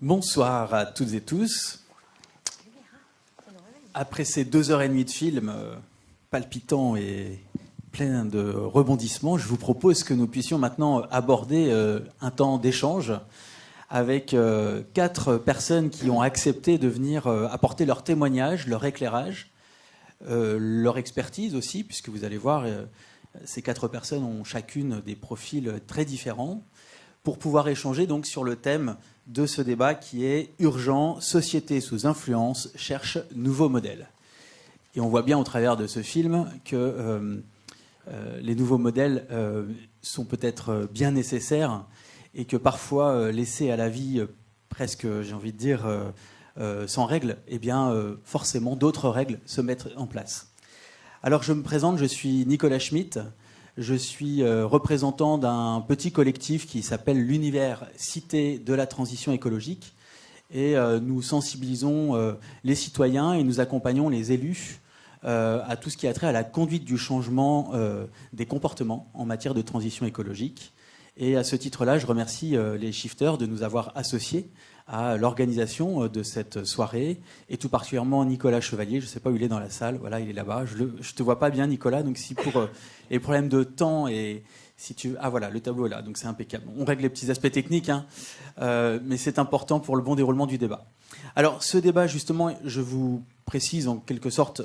Bonsoir à toutes et tous. Après ces 2h30 de film palpitant et plein de rebondissements, je vous propose que nous puissions maintenant aborder un temps d'échange avec 4 personnes qui ont accepté de venir apporter leur témoignage, leur éclairage, leur expertise aussi, puisque vous allez voir, ces 4 personnes ont chacune des profils très différents, pour pouvoir échanger donc sur le thème de ce débat qui est « Urgent, société sous influence cherche nouveaux modèles ». Et on voit bien au travers de ce film que les nouveaux modèles sont peut-être bien nécessaires et que parfois laissés à la vie presque, j'ai envie de dire, sans règles, eh bien forcément d'autres règles se mettent en place. Alors je me présente, je suis Nicolas Schmitt. Je suis représentant d'un petit collectif qui s'appelle l'Univers Cité de la Transition écologique. Et nous sensibilisons les citoyens et nous accompagnons les élus à tout ce qui a trait à la conduite du changement des comportements en matière de transition écologique. Et à ce titre-là, je remercie les shifters de nous avoir associés à l'organisation de cette soirée, et tout particulièrement Nicolas Chevalier. Je ne sais pas où il est dans la salle. Voilà, il est là-bas. Je ne te vois pas bien, Nicolas. Donc si pour les problèmes de temps et si tu... Ah voilà, le tableau est là. Donc c'est impeccable. On règle les petits aspects techniques, hein, mais c'est important pour le bon déroulement du débat. Alors ce débat, justement, je vous précise en quelque sorte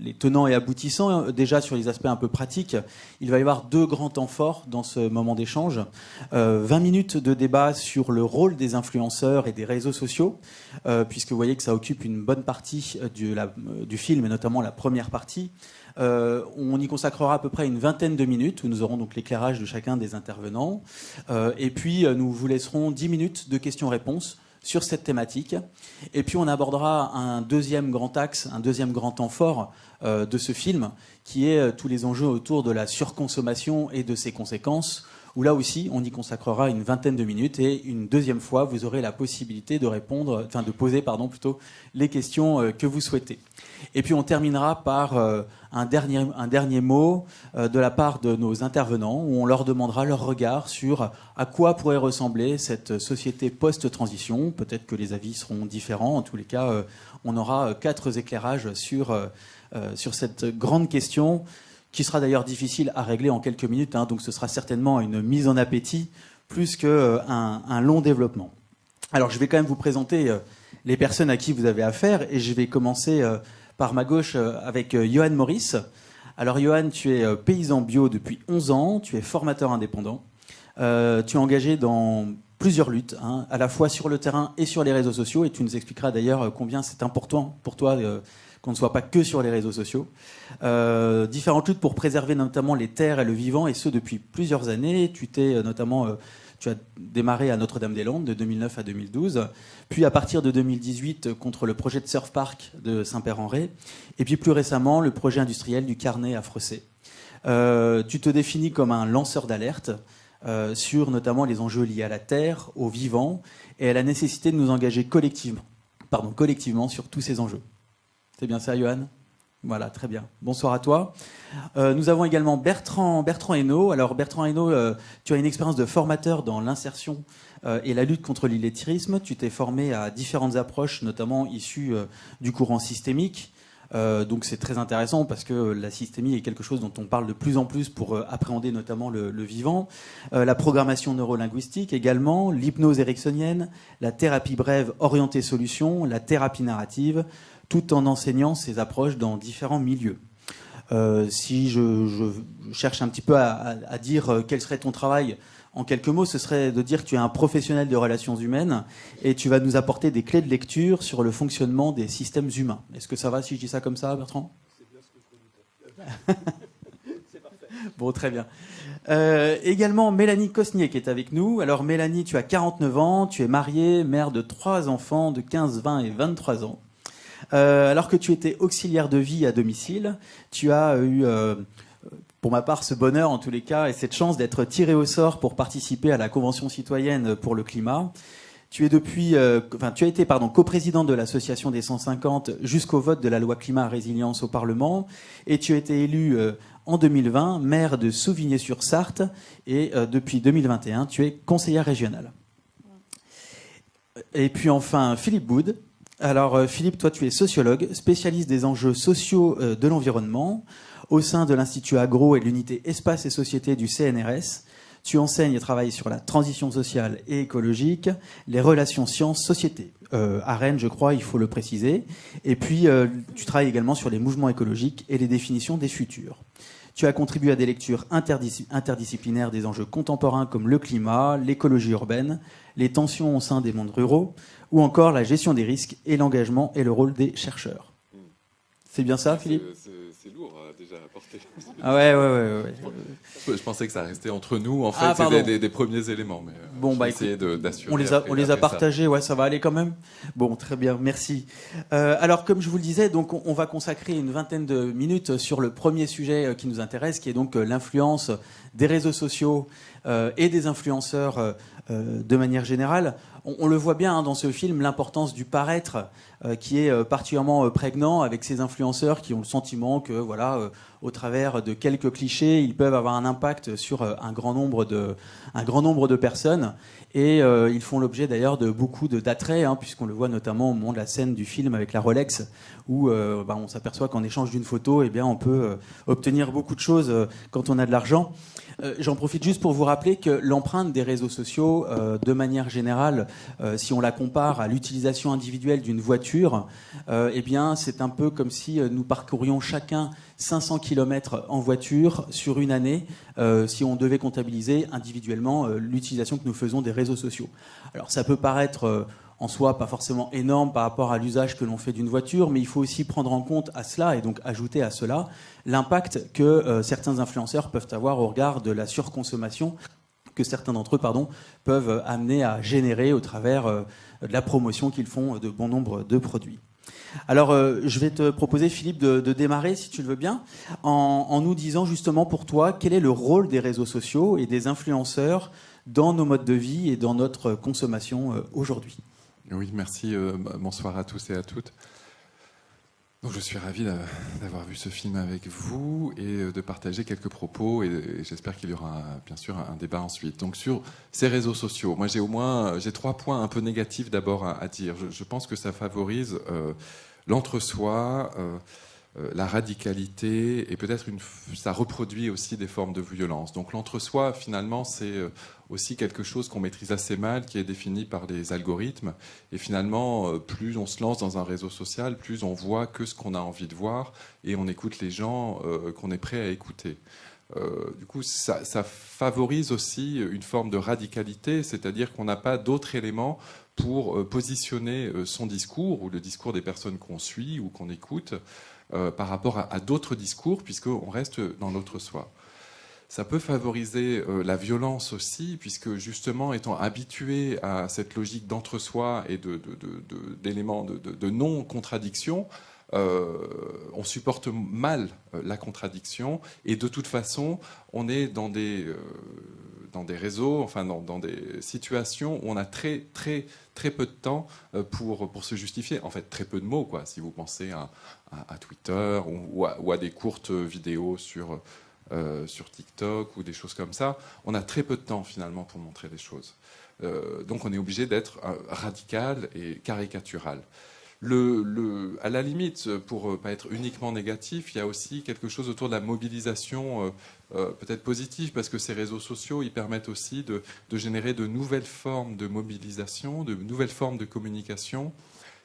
les tenants et aboutissants. Déjà sur les aspects un peu pratiques, il va y avoir 2 grands temps forts dans ce moment d'échange. 20 minutes de débat sur le rôle des influenceurs et des réseaux sociaux, puisque vous voyez que ça occupe une bonne partie du film, et notamment la première partie. On y consacrera à peu près une vingtaine de minutes, où nous aurons donc l'éclairage de chacun des intervenants. Et puis nous vous laisserons 10 minutes de questions-réponses sur cette thématique. Et puis on abordera un deuxième grand axe, un deuxième grand temps fort de ce film, qui est tous les enjeux autour de la surconsommation et de ses conséquences, où là aussi on y consacrera une vingtaine de minutes, et une deuxième fois vous aurez la possibilité de poser les questions que vous souhaitez. Et puis on terminera par un dernier mot de la part de nos intervenants, où on leur demandera leur regard sur à quoi pourrait ressembler cette société post-transition. Peut-être que les avis seront différents. En tous les cas, on aura 4 éclairages sur cette grande question, qui sera d'ailleurs difficile à régler en quelques minutes, hein, donc ce sera certainement une mise en appétit plus qu'un long développement. Alors je vais quand même vous présenter les personnes à qui vous avez affaire, et je vais commencer par ma gauche avec Johan Maurice. Alors Johan, tu es paysan bio depuis 11 ans, tu es formateur indépendant, tu es engagé dans plusieurs luttes, hein, à la fois sur le terrain et sur les réseaux sociaux, et tu nous expliqueras d'ailleurs combien c'est important pour toi qu'on ne soit pas que sur les réseaux sociaux. Différentes luttes pour préserver notamment les terres et le vivant, et ce depuis plusieurs années. Tu as démarré à Notre-Dame-des-Landes de 2009 à 2012, puis à partir de 2018 contre le projet de surf park de Saint-Père-en-Retz, et puis plus récemment le projet industriel du Carnet à Frecé. Tu te définis comme un lanceur d'alerte sur notamment les enjeux liés à la terre, au vivant, et à la nécessité de nous engager collectivement sur tous ces enjeux. C'est bien ça, Johan ? Voilà, très bien. Bonsoir à toi. Nous avons également Bertrand Hainaut. Alors Bertrand Hainaut, tu as une expérience de formateur dans l'insertion et la lutte contre l'illettrisme. Tu t'es formé à différentes approches, notamment issues du courant systémique. Donc c'est très intéressant parce que la systémie est quelque chose dont on parle de plus en plus pour appréhender notamment le vivant. La programmation neurolinguistique également, l'hypnose ericksonienne, la thérapie brève orientée solution, la thérapie narrative, tout en enseignant ces approches dans différents milieux. Si je cherche un petit peu à dire quel serait ton travail en quelques mots, ce serait de dire que tu es un professionnel de relations humaines et tu vas nous apporter des clés de lecture sur le fonctionnement des systèmes humains. Est-ce que ça va si je dis ça comme ça, Bertrand ? C'est bien ce que je redoutais. C'est parfait. Bon, très bien. Également Mélanie Cosnier qui est avec nous. Alors Mélanie, tu as 49 ans, tu es mariée, mère de 3 enfants de 15, 20 et 23 ans. Alors que tu étais auxiliaire de vie à domicile, tu as eu, pour ma part, ce bonheur en tous les cas et cette chance d'être tiré au sort pour participer à la Convention citoyenne pour le climat. Tu as été coprésidente de l'association des 150 jusqu'au vote de la loi climat résilience au Parlement, et tu as été élue en 2020 maire de Souvigné-sur-Sarthe, et depuis 2021 tu es conseillère régionale. Et puis enfin, Philippe Boud. Alors Philippe, toi tu es sociologue, spécialiste des enjeux sociaux de l'environnement au sein de l'Institut Agro et de l'unité Espace et Société du CNRS. Tu enseignes et travailles sur la transition sociale et écologique, les relations sciences-société. À Rennes, je crois, il faut le préciser. Et puis, tu travailles également sur les mouvements écologiques et les définitions des futurs. Tu as contribué à des lectures interdisciplinaires des enjeux contemporains comme le climat, l'écologie urbaine, les tensions au sein des mondes ruraux, ou encore la gestion des risques et l'engagement et le rôle des chercheurs. C'est bien ça, Philippe ? C'est lourd déjà à porter. Ah ouais. Je pensais que ça restait entre nous. En fait, c'est des premiers éléments. Mais bon, essayer d'assurer. On les a partagés, ouais, ça va aller quand même. Bon, très bien, merci. Alors, comme je vous le disais, donc, on va consacrer une vingtaine de minutes sur le premier sujet qui nous intéresse, qui est donc l'influence des réseaux sociaux et des influenceurs de manière générale. On le voit bien dans ce film, l'importance du paraître qui est particulièrement prégnant avec ces influenceurs qui ont le sentiment que, voilà, au travers de quelques clichés, ils peuvent avoir un impact sur un grand nombre de personnes. Et ils font l'objet d'ailleurs de beaucoup d'attraits, puisqu'on le voit notamment au moment de la scène du film avec la Rolex, où on s'aperçoit qu'en échange d'une photo, on peut obtenir beaucoup de choses quand on a de l'argent. J'en profite juste pour vous rappeler que l'empreinte des réseaux sociaux, de manière générale, si on la compare à l'utilisation individuelle d'une voiture, c'est un peu comme si nous parcourions chacun 500 km en voiture sur une année, si on devait comptabiliser individuellement l'utilisation que nous faisons des réseaux sociaux. Alors ça peut paraître en soi pas forcément énorme par rapport à l'usage que l'on fait d'une voiture, mais il faut aussi prendre en compte à cela, et donc ajouter à cela, l'impact que certains influenceurs peuvent avoir au regard de la surconsommation que certains d'entre eux peuvent amener à générer au travers de la promotion qu'ils font de bon nombre de produits. Alors, je vais te proposer, Philippe, de démarrer, si tu le veux bien, en nous disant justement pour toi, quel est le rôle des réseaux sociaux et des influenceurs dans nos modes de vie et dans notre consommation aujourd'hui. Oui, merci. Bonsoir à tous et à toutes. Donc, je suis ravi d'avoir vu ce film avec vous et de partager quelques propos, et j'espère qu'il y aura bien sûr un débat ensuite. Donc sur ces réseaux sociaux, moi j'ai 3 points un peu négatifs d'abord à dire. Je pense que ça favorise l'entre-soi, la radicalité, et peut-être ça reproduit aussi des formes de violence. Donc l'entre-soi, finalement, c'est aussi quelque chose qu'on maîtrise assez mal, qui est défini par les algorithmes. Et finalement, plus on se lance dans un réseau social, plus on voit que ce qu'on a envie de voir, et on écoute les gens qu'on est prêt à écouter. Du coup, ça favorise aussi une forme de radicalité, c'est-à-dire qu'on n'a pas d'autres éléments pour positionner son discours, ou le discours des personnes qu'on suit ou qu'on écoute, par rapport à d'autres discours, puisqu'on reste dans notre soi. Ça peut favoriser la violence aussi, puisque justement, étant habitué à cette logique d'entre-soi et d'éléments de non-contradiction, on supporte mal la contradiction, et de toute façon, on est dans des réseaux, enfin dans des situations où on a très peu de temps pour se justifier. En fait, très peu de mots, quoi. Si vous pensez à Twitter ou à des courtes vidéos sur TikTok ou des choses comme ça, on a très peu de temps finalement pour montrer les choses. Donc on est obligé d'être radical et caricatural. À la limite, pour pas être uniquement négatif, il y a aussi quelque chose autour de la mobilisation peut-être positive, parce que ces réseaux sociaux, ils permettent aussi de générer de nouvelles formes de mobilisation, de nouvelles formes de communication,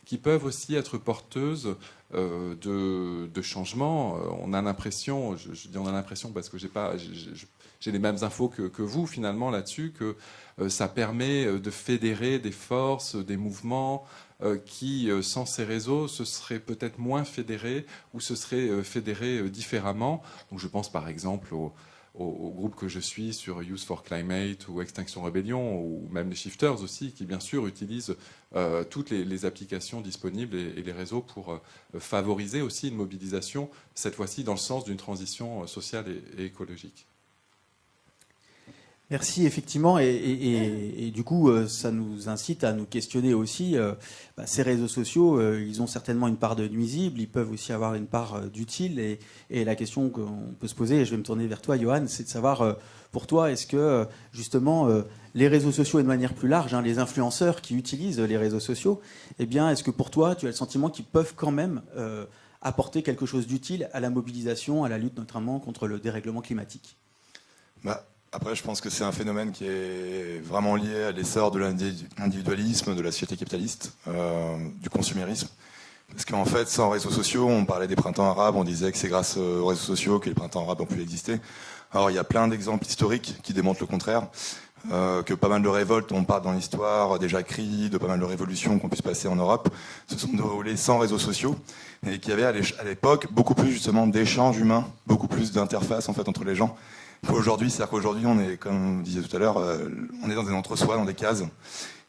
qui peuvent aussi être porteuses de changements. On a l'impression, je dis on a l'impression parce que j'ai les mêmes infos que vous finalement là-dessus, que ça permet de fédérer des forces, des mouvements qui, sans ces réseaux, se seraient peut-être moins fédérés, ou se seraient fédérés différemment. Donc je pense par exemple au groupe que je suis sur Youth for Climate ou Extinction Rebellion, ou même les Shifters aussi, qui bien sûr utilisent toutes les applications disponibles et les réseaux pour favoriser aussi une mobilisation, cette fois-ci dans le sens d'une transition sociale et écologique. Merci, effectivement, et du coup, ça nous incite à nous questionner aussi. Ces réseaux sociaux, ils ont certainement une part de nuisible, ils peuvent aussi avoir une part d'utile, et la question qu'on peut se poser, et je vais me tourner vers toi, Johan, c'est de savoir, pour toi, est-ce que justement les réseaux sociaux et de manière plus large, les influenceurs qui utilisent les réseaux sociaux, eh bien, est-ce que pour toi, tu as le sentiment qu'ils peuvent quand même apporter quelque chose d'utile à la mobilisation, à la lutte notamment contre le dérèglement climatique? Après, je pense que c'est un phénomène qui est vraiment lié à l'essor de l'individualisme, de la société capitaliste, du consumérisme. Parce qu'en fait, sans réseaux sociaux, on parlait des printemps arabes, on disait que c'est grâce aux réseaux sociaux que les printemps arabes ont pu exister. Alors, il y a plein d'exemples historiques qui démontrent le contraire, que pas mal de révoltes, on parle dans l'histoire, des jacqueries, de pas mal de révolutions qu'on puisse passer en Europe, se sont déroulées sans réseaux sociaux, et qu'il y avait à l'époque beaucoup plus justement d'échanges humains, beaucoup plus d'interfaces en fait entre les gens. Aujourd'hui, c'est-à-dire qu'aujourd'hui, on est, comme vous disiez tout à l'heure, on est dans des entre-soi, dans des cases.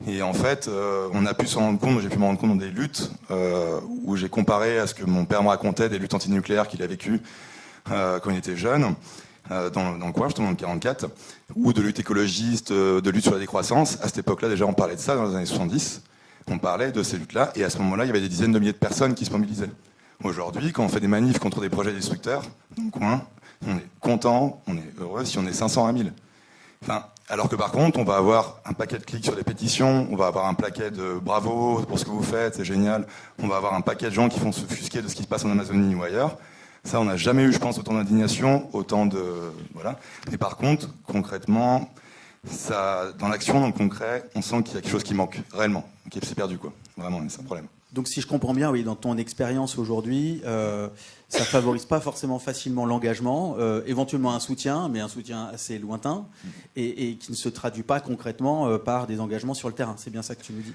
Et en fait, on a pu s'en rendre compte, j'ai pu me rendre compte dans des luttes où j'ai comparé à ce que mon père me racontait des luttes antinucléaires qu'il a vécues quand il était jeune, dans le coin, justement, dans le 44, ou de lutte écologiste, de lutte sur la décroissance. À cette époque-là, déjà, on parlait de ça dans les années 70. On parlait de ces luttes-là, et à ce moment-là, il y avait des dizaines de milliers de personnes qui se mobilisaient. Aujourd'hui, quand on fait des manifs contre des projets destructeurs, dans le coin, on est content, on est heureux si on est 500 à 1000. Enfin, alors que par contre, on va avoir un paquet de clics sur les pétitions, on va avoir un paquet de bravo pour ce que vous faites, c'est génial. On va avoir un paquet de gens qui vont se offusquer de ce qui se passe en Amazonie ou ailleurs. Ça, on n'a jamais eu, je pense, autant d'indignation, autant de... Voilà. Mais par contre, concrètement, ça, dans l'action, dans le concret, on sent qu'il y a quelque chose qui manque, réellement, qui s'est perdu, quoi. Vraiment, c'est un problème. Donc si je comprends bien, oui, dans ton expérience aujourd'hui, ça favorise pas forcément facilement l'engagement, éventuellement un soutien, mais un soutien assez lointain, et qui ne se traduit pas concrètement par des engagements sur le terrain. C'est bien ça que tu nous dis?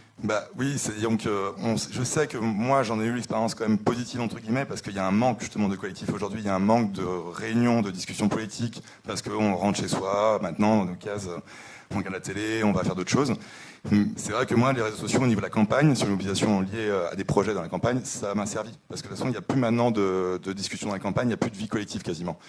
Oui, donc je sais que moi j'en ai eu l'expérience quand même positive entre guillemets, parce qu'il y a un manque justement de collectif aujourd'hui, il y a un manque de réunions, de discussions politiques, parce qu'on rentre chez soi maintenant dans nos cases. On regarde la télé, on va faire d'autres choses. C'est vrai que moi, les réseaux sociaux au niveau de la campagne, sur l'mobilisation liée à des projets dans la campagne, ça m'a servi. Parce que de toute façon, il n'y a plus maintenant de discussion dans la campagne, il n'y a plus de vie collective quasiment.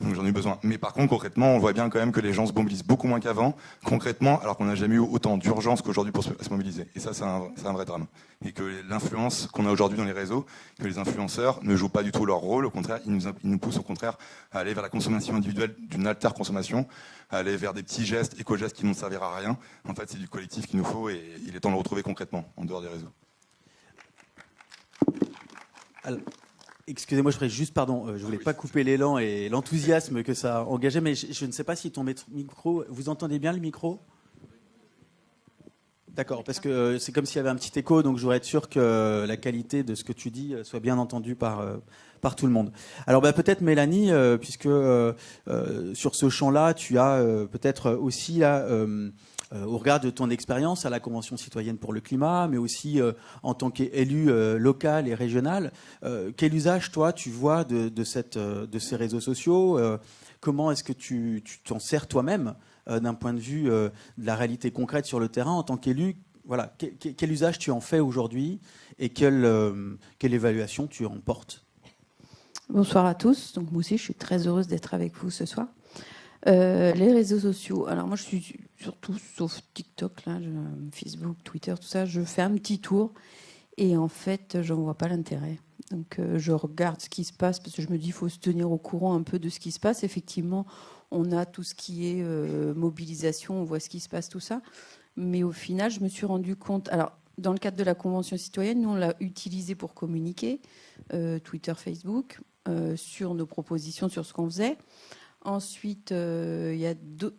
Donc j'en ai eu besoin. Mais par contre, concrètement, on voit bien quand même que les gens se mobilisent beaucoup moins qu'avant, concrètement, alors qu'on n'a jamais eu autant d'urgence qu'aujourd'hui pour se mobiliser. Et ça, c'est un vrai drame. Et que l'influence qu'on a aujourd'hui dans les réseaux, que les influenceurs ne jouent pas du tout leur rôle, au contraire, ils nous poussent au contraire à aller vers la consommation individuelle d'une alter-consommation, à aller vers des petits gestes, éco-gestes qui ne serviront à rien. En fait, c'est du collectif qu'il nous faut et il est temps de le retrouver concrètement, en dehors des réseaux. Alors, excusez-moi, je ferais juste, pardon, je voulais pas couper l'élan et l'enthousiasme que ça engageait, mais je ne sais pas si ton micro, vous entendez bien le micro? D'accord, parce que c'est comme s'il y avait un petit écho, donc je voudrais être sûr que la qualité de ce que tu dis soit bien entendue par tout le monde. Alors peut-être Mélanie, puisque sur ce champ-là, tu as peut-être aussi là, au regard de ton expérience à la Convention citoyenne pour le climat, mais aussi en tant qu'élu local et régional, quel usage toi tu vois de ces réseaux sociaux? Comment est-ce que tu t'en sers toi-même d'un point de vue de la réalité concrète sur le terrain en tant qu'élu? Voilà, quel usage tu en fais aujourd'hui et quelle évaluation tu en portes? Bonsoir à tous. Donc moi aussi, je suis très heureuse d'être avec vous ce soir. Les réseaux sociaux. Alors moi, je suis surtout, sauf TikTok, là, Facebook, Twitter, tout ça, je fais un petit tour et en fait, j'en vois pas l'intérêt. Donc je regarde ce qui se passe parce que je me dis, il faut se tenir au courant un peu de ce qui se passe. Effectivement, on a tout ce qui est mobilisation, on voit ce qui se passe, tout ça. Mais au final, je me suis rendu compte... Alors, dans le cadre de la Convention citoyenne, nous, on l'a utilisé pour communiquer, Twitter, Facebook, sur nos propositions, sur ce qu'on faisait. Ensuite, il y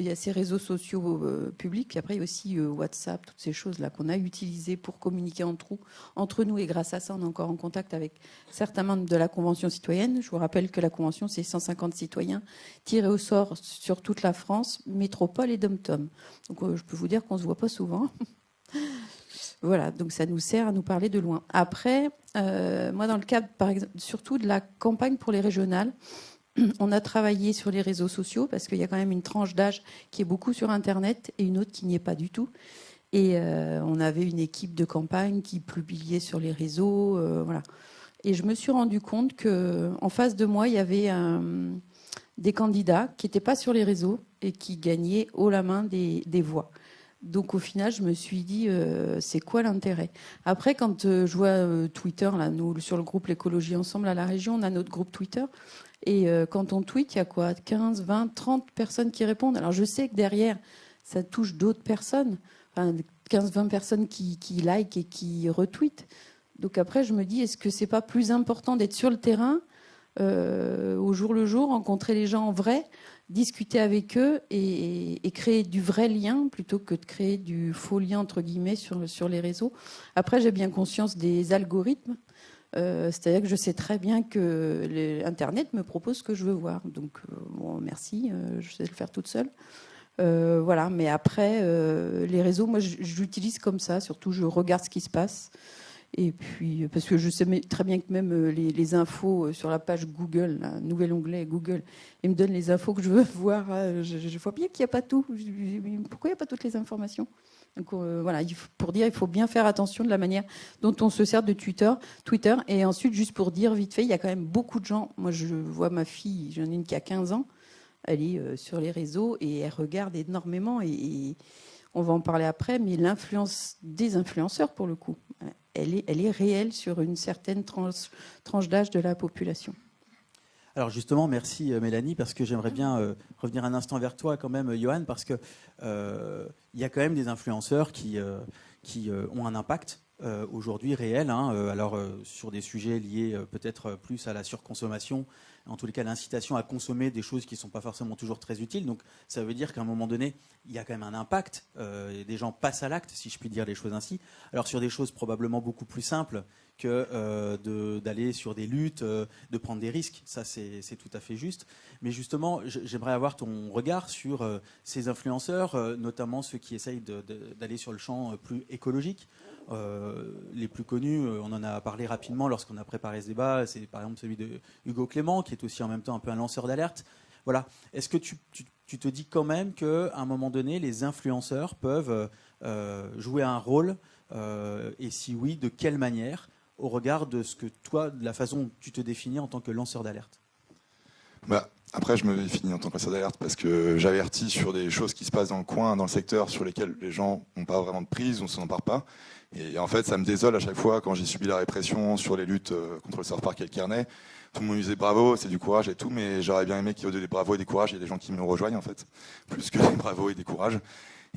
a ces réseaux sociaux publics. Puis après, il y a aussi WhatsApp, toutes ces choses-là qu'on a utilisées pour communiquer entre nous. Et grâce à ça, on est encore en contact avec certains membres de la Convention citoyenne. Je vous rappelle que la Convention, c'est 150 citoyens tirés au sort sur toute la France, métropole et dom-tom. Donc, je peux vous dire qu'on ne se voit pas souvent. Voilà, donc ça nous sert à nous parler de loin. Après, moi, dans le cadre, par exemple, surtout de la campagne pour les régionales, on a travaillé sur les réseaux sociaux parce qu'il y a quand même une tranche d'âge qui est beaucoup sur Internet et une autre qui n'y est pas du tout. Et on avait une équipe de campagne qui publiait sur les réseaux. Voilà. Et je me suis rendu compte qu'en face de moi, il y avait des candidats qui n'étaient pas sur les réseaux et qui gagnaient haut la main des voix. Donc au final, je me suis dit, c'est quoi l'intérêt? Après, quand je vois Twitter, là, nous, sur le groupe L'écologie ensemble à la région, on a notre groupe Twitter. Et quand on tweet, il y a quoi, 15, 20, 30 personnes qui répondent. Alors je sais que derrière, ça touche d'autres personnes. Enfin, 15-20 personnes qui like et qui retweetent. Donc après, je me dis, est-ce que c'est pas plus important d'être sur le terrain, au jour le jour, rencontrer les gens en vrai, discuter avec eux et créer du vrai lien plutôt que de créer du faux lien, entre guillemets, sur les réseaux. Après, j'ai bien conscience des algorithmes. C'est-à-dire que je sais très bien que Internet me propose ce que je veux voir. Donc, bon, merci, je sais le faire toute seule. Voilà, mais après, les réseaux, moi, j'utilise comme ça. Surtout, je regarde ce qui se passe. Et puis, parce que je sais très bien que même les infos sur la page Google, un nouvel onglet Google, ils me donnent les infos que je veux voir. Je vois bien qu'il n'y a pas tout. Pourquoi il n'y a pas toutes les informations ? Donc voilà, pour dire, il faut bien faire attention de la manière dont on se sert de Twitter. Et ensuite, juste pour dire vite fait, il y a quand même beaucoup de gens. Moi, je vois ma fille, j'en ai une qui a 15 ans. Elle est sur les réseaux et elle regarde énormément. Et on va en parler après, mais l'influence des influenceurs, pour le coup, elle est réelle sur une certaine tranche d'âge de la population. Alors justement, merci Mélanie, parce que j'aimerais bien revenir un instant vers toi quand même, Johan, parce que y a quand même des influenceurs qui ont un impact aujourd'hui réel, alors sur des sujets liés peut-être plus à la surconsommation, en tous les cas l'incitation à consommer des choses qui ne sont pas forcément toujours très utiles. Donc ça veut dire qu'à un moment donné, il y a quand même un impact, et des gens passent à l'acte, si je puis dire les choses ainsi. Alors sur des choses probablement beaucoup plus simples que d'aller sur des luttes, de prendre des risques, ça c'est tout à fait juste. Mais justement, j'aimerais avoir ton regard sur ces influenceurs, notamment ceux qui essayent d'aller sur le champ plus écologique. Les plus connus, on en a parlé rapidement lorsqu'on a préparé ce débat, c'est par exemple celui de Hugo Clément, qui est aussi en même temps un peu un lanceur d'alerte. Voilà. Est-ce que tu te dis quand même qu'à un moment donné, les influenceurs peuvent jouer un rôle, et si oui, de quelle manière, au regard de ce que toi, de la façon dont tu te définis en tant que lanceur d'alerte ? Après, je me définis en tant que lanceur d'alerte parce que j'avertis sur des choses qui se passent dans le coin, dans le secteur, sur lesquelles les gens n'ont pas vraiment de prise, on ne s'en empare pas. Et en fait, ça me désole à chaque fois quand j'ai subi la répression sur les luttes contre le South Park et le Kearney. Tout le monde me disait bravo, c'est du courage et tout, mais j'aurais bien aimé qu'il y ait des bravos et des courages. Il y a des gens qui me rejoignent en fait, plus que des bravos et des courages.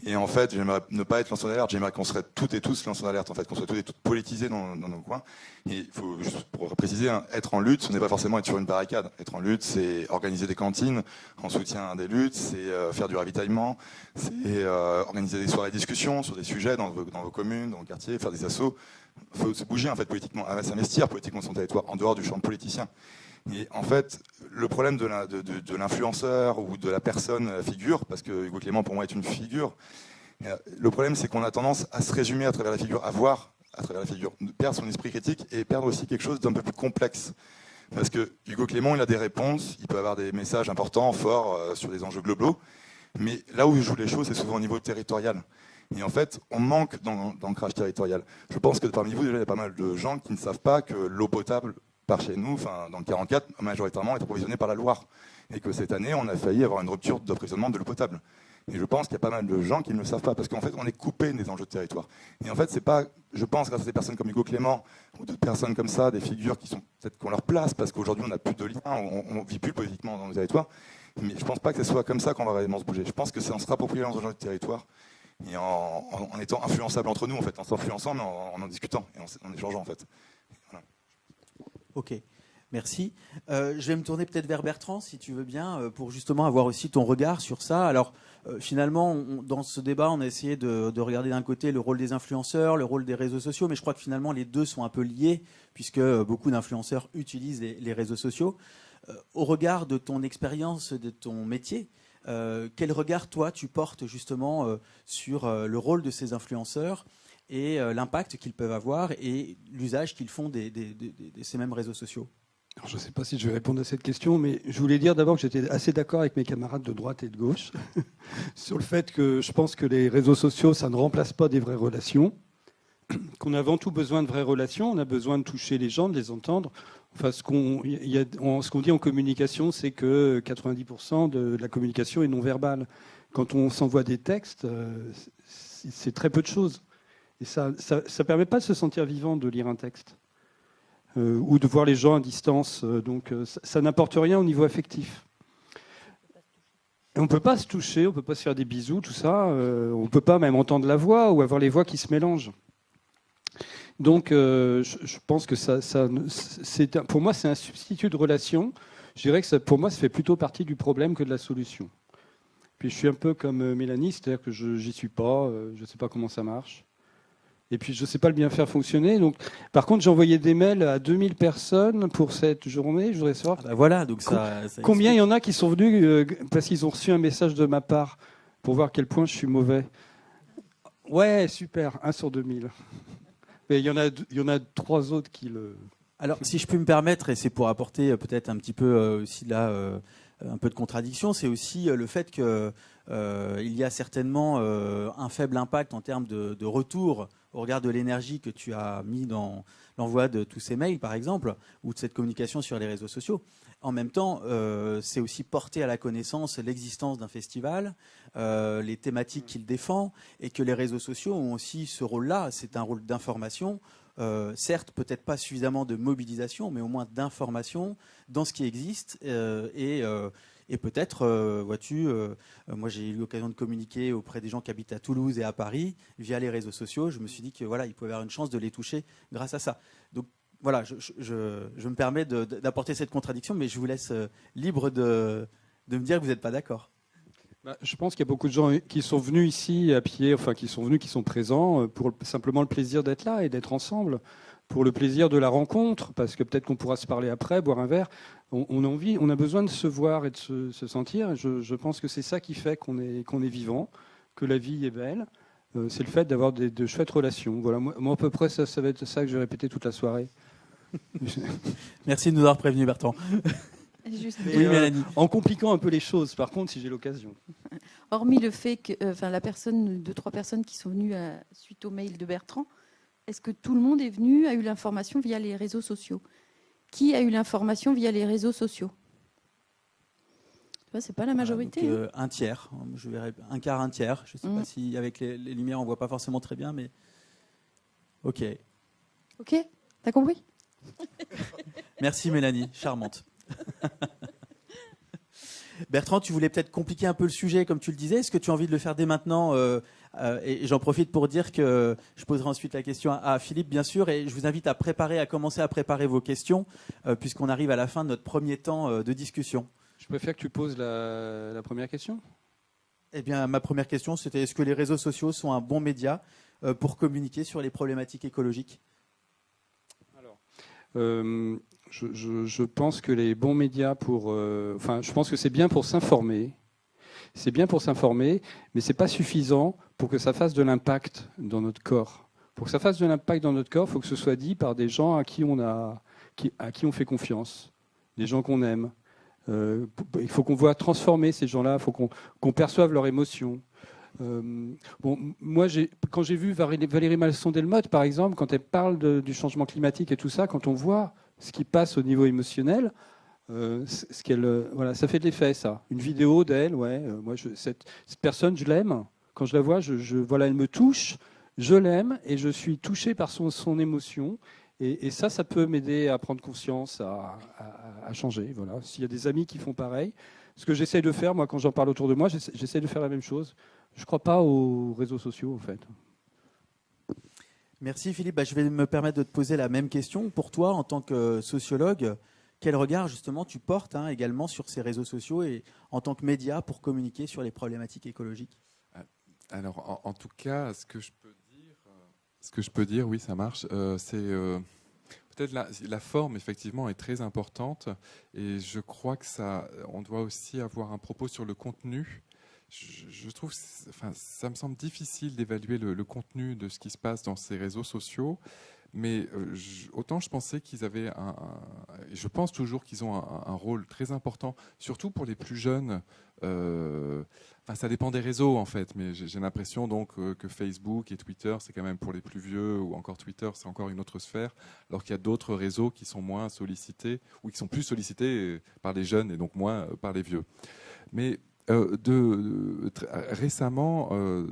Et en fait, j'aimerais ne pas être lanceur d'alerte, j'aimerais qu'on serait toutes et tous lanceurs d'alerte, en fait, qu'on soit toutes et toutes politisés dans nos coins. Et il faut, juste pour préciser, être en lutte, ce n'est pas forcément être sur une barricade. Être en lutte, c'est organiser des cantines en soutien des luttes, c'est faire du ravitaillement, c'est organiser des soirées de discussion sur des sujets dans vos communes, dans vos quartiers, faire des assos. Il faut se bouger, en fait, politiquement, s'investir politiquement sur son territoire, en dehors du champ politicien. Et en fait, le problème de l'influenceur ou de la personne figure, parce que Hugo Clément pour moi est une figure, le problème c'est qu'on a tendance à se résumer à travers la figure, à voir à travers la figure, perdre son esprit critique et perdre aussi quelque chose d'un peu plus complexe. Parce que Hugo Clément, il a des réponses, il peut avoir des messages importants, forts sur des enjeux globaux, mais là où il joue les choses, c'est souvent au niveau territorial. Et en fait, on manque d'ancrage territorial. Je pense que parmi vous, déjà, il y a pas mal de gens qui ne savent pas que l'eau potable par chez nous, dans le 44, majoritairement est approvisionnée par la Loire. Et que cette année, on a failli avoir une rupture d'approvisionnement de l'eau potable. Et je pense qu'il y a pas mal de gens qui ne le savent pas, parce qu'en fait, on est coupé des enjeux de territoire. Et en fait, c'est pas, je pense, grâce à des personnes comme Hugo Clément, ou d'autres personnes comme ça, des figures qui sont peut-être qu'on leur place, parce qu'aujourd'hui, on n'a plus de lien, on ne vit plus politiquement dans nos territoires. Mais je pense pas que ce soit comme ça qu'on va réellement se bouger. Je pense que c'est en se rappropriant les enjeux de territoire, et en étant influençable entre nous, en fait, en s'influençant, mais en discutant, et en échangeant, en fait. Voilà. Ok, merci. Je vais me tourner peut-être vers Bertrand, si tu veux bien, pour justement avoir aussi ton regard sur ça. Alors, finalement, dans ce débat, on a essayé de regarder d'un côté le rôle des influenceurs, le rôle des réseaux sociaux, mais je crois que finalement, les deux sont un peu liés, puisque beaucoup d'influenceurs utilisent les réseaux sociaux. Au regard de ton expérience, de ton métier, quel regard, toi, tu portes justement sur le rôle de ces influenceurs et l'impact qu'ils peuvent avoir et l'usage qu'ils font de ces mêmes réseaux sociaux? Alors, je ne sais pas si je vais répondre à cette question, mais je voulais dire d'abord que j'étais assez d'accord avec mes camarades de droite et de gauche sur le fait que je pense que les réseaux sociaux, ça ne remplace pas des vraies relations, qu'on a avant tout besoin de vraies relations, on a besoin de toucher les gens, de les entendre. Enfin, ce qu'on dit en communication, c'est que 90% de la communication est non verbale. Quand on s'envoie des textes, c'est très peu de choses. Et ça ne permet pas de se sentir vivant de lire un texte. Ou de voir les gens à distance. Donc ça n'apporte rien au niveau affectif. Et on ne peut pas se toucher, on ne peut pas se faire des bisous, tout ça. On ne peut pas même entendre la voix ou avoir les voix qui se mélangent. Donc, je pense que pour moi, c'est un substitut de relation. Je dirais que pour moi, ça fait plutôt partie du problème que de la solution. Puis je suis un peu comme Mélanie, c'est-à-dire que je n'y suis pas, je ne sais pas comment ça marche. Et puis je ne sais pas le bien faire fonctionner. Donc, par contre, j'ai envoyé des mails à 2000 personnes pour cette journée. Je voudrais savoir Voilà, donc ça combien il y explique. en a qui sont venus parce qu'ils ont reçu un message de ma part pour voir à quel point je suis mauvais. Ouais, super, 1 sur 2000. Mais il y en a 3 autres qui le... Alors, si je puis me permettre, et c'est pour apporter peut-être un petit peu aussi là un peu de contradiction, c'est aussi le fait que il y a certainement un faible impact en termes de retour au regard de l'énergie que tu as mis dans l'envoi de tous ces mails, par exemple, ou de cette communication sur les réseaux sociaux. En même temps, c'est aussi porter à la connaissance l'existence d'un festival, les thématiques qu'il défend, et que les réseaux sociaux ont aussi ce rôle-là. C'est un rôle d'information. Certes, peut-être pas suffisamment de mobilisation, mais au moins d'information dans ce qui existe. Et peut-être, vois-tu, moi j'ai eu l'occasion de communiquer auprès des gens qui habitent à Toulouse et à Paris via les réseaux sociaux. Je me suis dit que voilà, il pouvait y avoir une chance de les toucher grâce à ça. Donc voilà, je me permets d'apporter cette contradiction, mais je vous laisse libre de me dire que vous n'êtes pas d'accord. Je pense qu'il y a beaucoup de gens qui sont venus ici à pied, enfin qui sont présents pour simplement le plaisir d'être là et d'être ensemble, pour le plaisir de la rencontre, parce que peut-être qu'on pourra se parler après, boire un verre. On a envie, on a besoin de se voir et de se sentir. Et je pense que c'est ça qui fait qu'on est vivant, que la vie est belle. C'est le fait d'avoir de chouettes relations. Voilà, moi à peu près ça va être ça que je vais répéter toute la soirée. Merci de nous avoir prévenus, Bertrand. Juste, Oui, Mélanie. En compliquant un peu les choses, par contre, si j'ai l'occasion. hormis le fait que, la personne, 2-3 personnes qui sont venues suite au mail de Bertrand, est-ce que tout le monde est venu, a eu l'information via les réseaux sociaux? Qui a eu l'information via les réseaux sociaux? C'est pas la majorité. Donc, un tiers, je verrais un quart, un tiers. Je ne sais pas si avec les lumières on voit pas forcément très bien, mais ok. Ok, t'as compris? Merci Mélanie, charmante. Bertrand, tu voulais peut-être compliquer un peu le sujet, comme tu le disais. Est-ce que tu as envie de le faire dès maintenant et j'en profite pour dire que je poserai ensuite la question à Philippe, bien sûr, et je vous invite à commencer à préparer vos questions, puisqu'on arrive à la fin de notre premier temps de discussion. Je préfère que tu poses la première question. Eh bien, ma première question, c'était est-ce que les réseaux sociaux sont un bon média pour communiquer sur les problématiques écologiques? Alors, je pense que les bons médias je pense que c'est bien pour s'informer. C'est bien pour s'informer, mais c'est pas suffisant pour que ça fasse de l'impact dans notre corps. Pour que ça fasse de l'impact dans notre corps, il faut que ce soit dit par des gens à qui on fait confiance, des gens qu'on aime. Il faut qu'on voit transformer ces gens-là, il faut qu'on perçoive leurs émotions. Moi, quand j'ai vu Valérie Masson-Delmotte, par exemple, quand elle parle du changement climatique et tout ça, quand on voit ce qui passe au niveau émotionnel, ça fait de l'effet, ça. Une vidéo d'elle, moi, cette personne, je l'aime. Quand je la vois, elle me touche, je l'aime et je suis touché par son émotion. Et ça peut m'aider à prendre conscience, à changer. Voilà. S'il y a des amis qui font pareil, ce que j'essaie de faire, moi, quand j'en parle autour de moi, j'essaie de faire la même chose. Je ne crois pas aux réseaux sociaux, en fait. Merci Philippe. Je vais me permettre de te poser la même question. Pour toi, en tant que sociologue, quel regard justement tu portes également sur ces réseaux sociaux et en tant que média pour communiquer sur les problématiques écologiques? Alors, en tout cas, ce que je peux dire, oui, ça marche, c'est peut-être la forme, effectivement, est très importante. Et je crois que on doit aussi avoir un propos sur le contenu. Je trouve, ça me semble difficile d'évaluer le contenu de ce qui se passe dans ces réseaux sociaux. Mais autant je pensais qu'ils avaient je pense toujours qu'ils ont un rôle très important, surtout pour les plus jeunes. Ça dépend des réseaux en fait, mais j'ai l'impression donc que Facebook et Twitter c'est quand même pour les plus vieux, ou encore Twitter c'est encore une autre sphère, alors qu'il y a d'autres réseaux qui sont moins sollicités ou qui sont plus sollicités par les jeunes et donc moins par les vieux. Mais Récemment,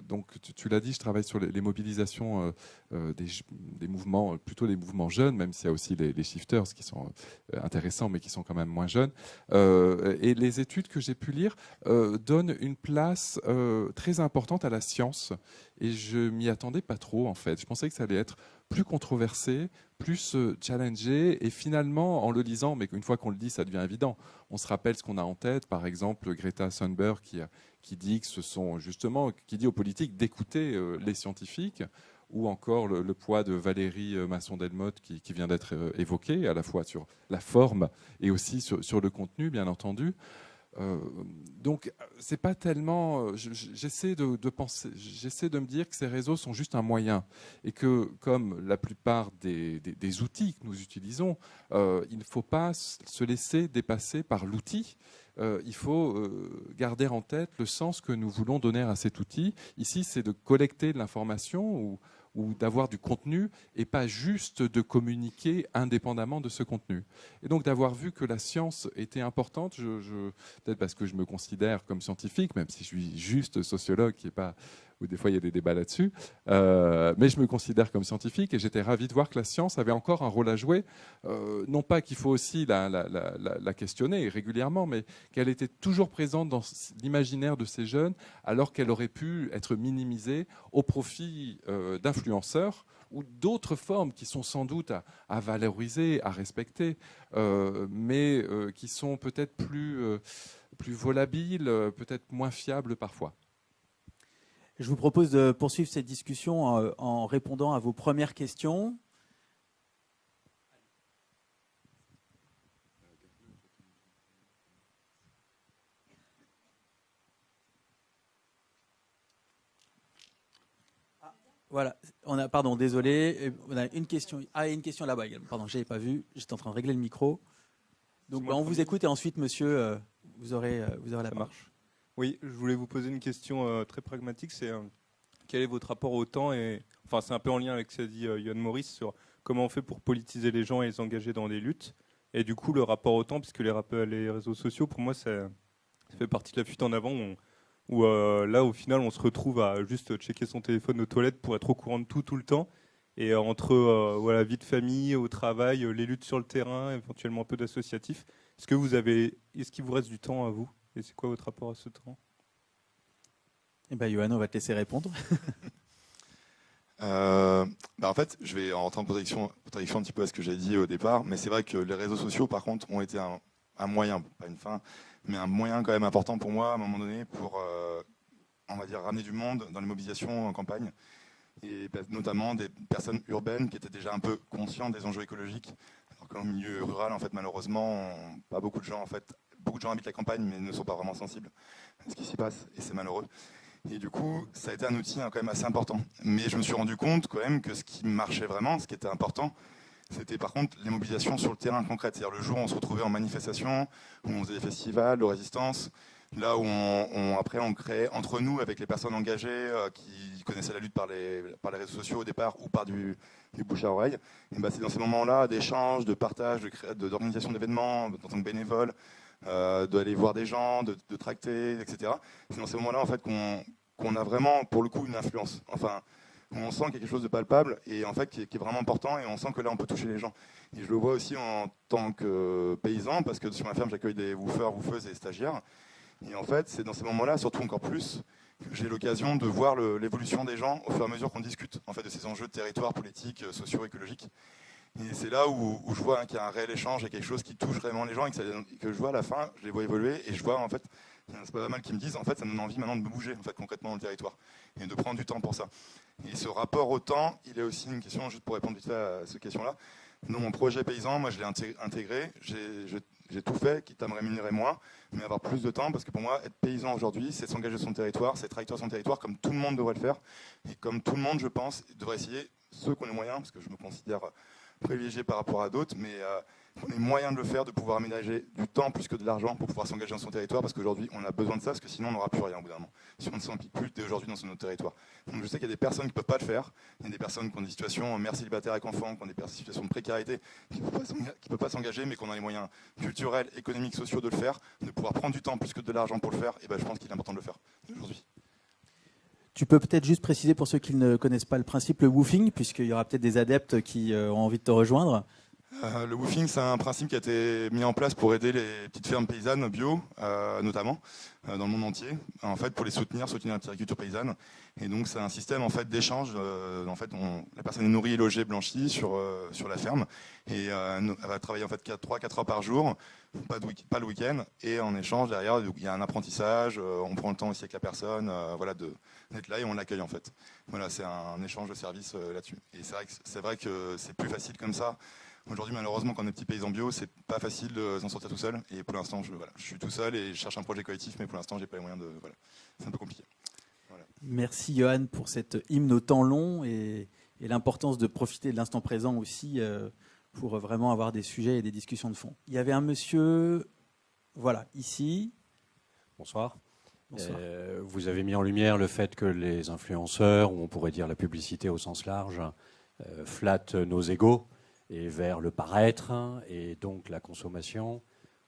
donc tu l'as dit, je travaille sur les mobilisations des mouvements, plutôt les mouvements jeunes, même s'il y a aussi les shifters qui sont intéressants, mais qui sont quand même moins jeunes. Et les études que j'ai pu lire donnent une place très importante à la science. Et je m'y attendais pas trop, en fait. Je pensais que ça allait être plus controversé, plus challengé, et finalement, en le lisant, mais une fois qu'on le dit, ça devient évident. On se rappelle ce qu'on a en tête, par exemple, Greta Thunberg qui dit que ce sont justement, qui dit aux politiques d'écouter les scientifiques, ou encore le poids de Valérie Masson-Delmotte qui vient d'être évoqué, à la fois sur la forme et aussi sur le contenu, bien entendu. Donc, c'est pas tellement. J'essaie de penser, j'essaie de me dire que ces réseaux sont juste un moyen et que, comme la plupart des outils que nous utilisons, il ne faut pas se laisser dépasser par l'outil. Il faut garder en tête le sens que nous voulons donner à cet outil. Ici, c'est de collecter de l'information ou d'avoir du contenu et pas juste de communiquer indépendamment de ce contenu. Et donc d'avoir vu que la science était importante, peut-être parce que je me considère comme scientifique, même si je suis juste sociologue, qui est pas, où des fois il y a des débats là-dessus, mais je me considère comme scientifique et j'étais ravi de voir que la science avait encore un rôle à jouer, non pas qu'il faut aussi la questionner régulièrement, mais qu'elle était toujours présente dans l'imaginaire de ces jeunes, alors qu'elle aurait pu être minimisée au profit d'influenceurs ou d'autres formes qui sont sans doute à valoriser, à respecter, mais qui sont peut-être plus volabiles, peut-être moins fiables parfois. Je vous propose de poursuivre cette discussion en répondant à vos premières questions. Voilà, pardon, désolé, on a une question. Ah, il y a une question là-bas également. Pardon, je n'avais pas vu, j'étais en train de régler le micro. Donc on vous écoute et ensuite, monsieur, vous aurez la parole. Oui, je voulais vous poser une question très pragmatique, c'est quel est votre rapport au temps enfin, c'est un peu en lien avec ce qu'a dit Yoann Maurice sur comment on fait pour politiser les gens et les engager dans des luttes. Et du coup, le rapport au temps, puisque les réseaux sociaux, pour moi, ça fait partie de la fuite en avant où là, au final, on se retrouve à juste checker son téléphone aux toilettes pour être au courant de tout le temps. Et entre voilà, vie de famille, au travail, les luttes sur le terrain, éventuellement un peu d'associatif, est-ce qu'il vous reste du temps à vous? Et c'est quoi votre rapport à ce temps? Eh bien, Yoann, on va te laisser répondre. En fait, je vais en rentrer en contradiction un petit peu à ce que j'ai dit au départ, mais c'est vrai que les réseaux sociaux, par contre, ont été un moyen, pas une fin, mais un moyen quand même important pour moi, à un moment donné, pour, on va dire, ramener du monde dans les mobilisations en campagne, et notamment des personnes urbaines qui étaient déjà un peu conscientes des enjeux écologiques, alors qu'en milieu rural, en fait, malheureusement, pas beaucoup de gens, en fait, beaucoup de gens habitent la campagne, mais ne sont pas vraiment sensibles à ce qui s'y passe, et c'est malheureux. Et du coup, ça a été un outil quand même assez important. Mais je me suis rendu compte quand même que ce qui marchait vraiment, ce qui était important, c'était par contre les mobilisations sur le terrain concret. C'est-à-dire le jour où on se retrouvait en manifestation, où on faisait des festivals de résistance, là où après on créait entre nous, avec les personnes engagées qui connaissaient la lutte par les réseaux sociaux au départ ou par du bouche à oreille. Et c'est dans ces moments-là d'échange, de partage, d'organisation d'événements en tant que bénévole, d'aller voir des gens, de tracter, etc. C'est dans ces moments-là en fait qu'on a vraiment pour le coup une influence. Enfin, on sent qu'il y a quelque chose de palpable et en fait qui est vraiment important et on sent que là on peut toucher les gens. Et je le vois aussi en tant que paysan parce que sur ma ferme j'accueille des woofers, woofeuses et stagiaires. Et en fait c'est dans ces moments-là, surtout encore plus, que j'ai l'occasion de voir l'évolution des gens au fur et à mesure qu'on discute en fait de ces enjeux de territoire, politiques, sociaux, écologiques. Et c'est là où je vois qu'il y a un réel échange et quelque chose qui touche vraiment les gens et que je vois à la fin, je les vois évoluer et je vois en fait, c'est pas mal qui me disent en fait ça me donne envie maintenant de bouger en fait concrètement dans le territoire et de prendre du temps pour ça. Et ce rapport au temps, il est aussi une question, juste pour répondre vite fait à cette question-là. Dans mon projet paysan, moi je l'ai intégré, j'ai tout fait, quitte à me rémunérer moins, mais avoir plus de temps, parce que pour moi, être paysan aujourd'hui, c'est s'engager sur son territoire, c'est tracter son territoire comme tout le monde devrait le faire, et comme tout le monde, je pense, devrait essayer, ceux qui ont les moyens, parce que je me considère privilégiés par rapport à d'autres, mais on ait moyen de le faire, de pouvoir aménager du temps plus que de l'argent pour pouvoir s'engager dans son territoire, parce qu'aujourd'hui on a besoin de ça, parce que sinon on n'aura plus rien au bout d'un moment, si on ne s'implique plus dès aujourd'hui dans notre territoire. Donc je sais qu'il y a des personnes qui ne peuvent pas le faire, il y a des personnes qui ont des situations, mères célibataires avec enfants, qui ont des situations de précarité, qui ne peuvent pas s'engager, mais qu'on a les moyens culturels, économiques, sociaux de le faire, de pouvoir prendre du temps plus que de l'argent pour le faire, et ben je pense qu'il est important de le faire aujourd'hui. Tu peux peut-être juste préciser pour ceux qui ne connaissent pas le principe, le woofing, puisqu'il y aura peut-être des adeptes qui ont envie de te rejoindre. Le woofing, c'est un principe qui a été mis en place pour aider les petites fermes paysannes bio, notamment, dans le monde entier, en fait, pour les soutenir la petite agriculture paysanne. Et donc, c'est un système en fait d'échange. En fait, la personne est nourrie, logée, blanchie sur la ferme, et elle va travailler en fait 3-4 heures par jour, pas le week-end. Et en échange, derrière, il y a un apprentissage. On prend le temps aussi avec la personne, d'être là et on l'accueille en fait. Voilà, c'est un échange de services là-dessus. Et c'est vrai que c'est plus facile comme ça. Aujourd'hui, malheureusement, quand on est petit paysan bio, c'est pas facile de s'en sortir tout seul. Et pour l'instant, je suis tout seul et je cherche un projet collectif, mais pour l'instant, j'ai pas les moyens de. Voilà, c'est un peu compliqué. Voilà. Merci Johan pour cette hymne au temps long et l'importance de profiter de l'instant présent aussi pour vraiment avoir des sujets et des discussions de fond. Il y avait un monsieur, voilà, ici. Bonsoir. Bonsoir. Vous avez mis en lumière le fait que les influenceurs, ou on pourrait dire la publicité au sens large, flattent nos égos et vers le paraître et donc la consommation.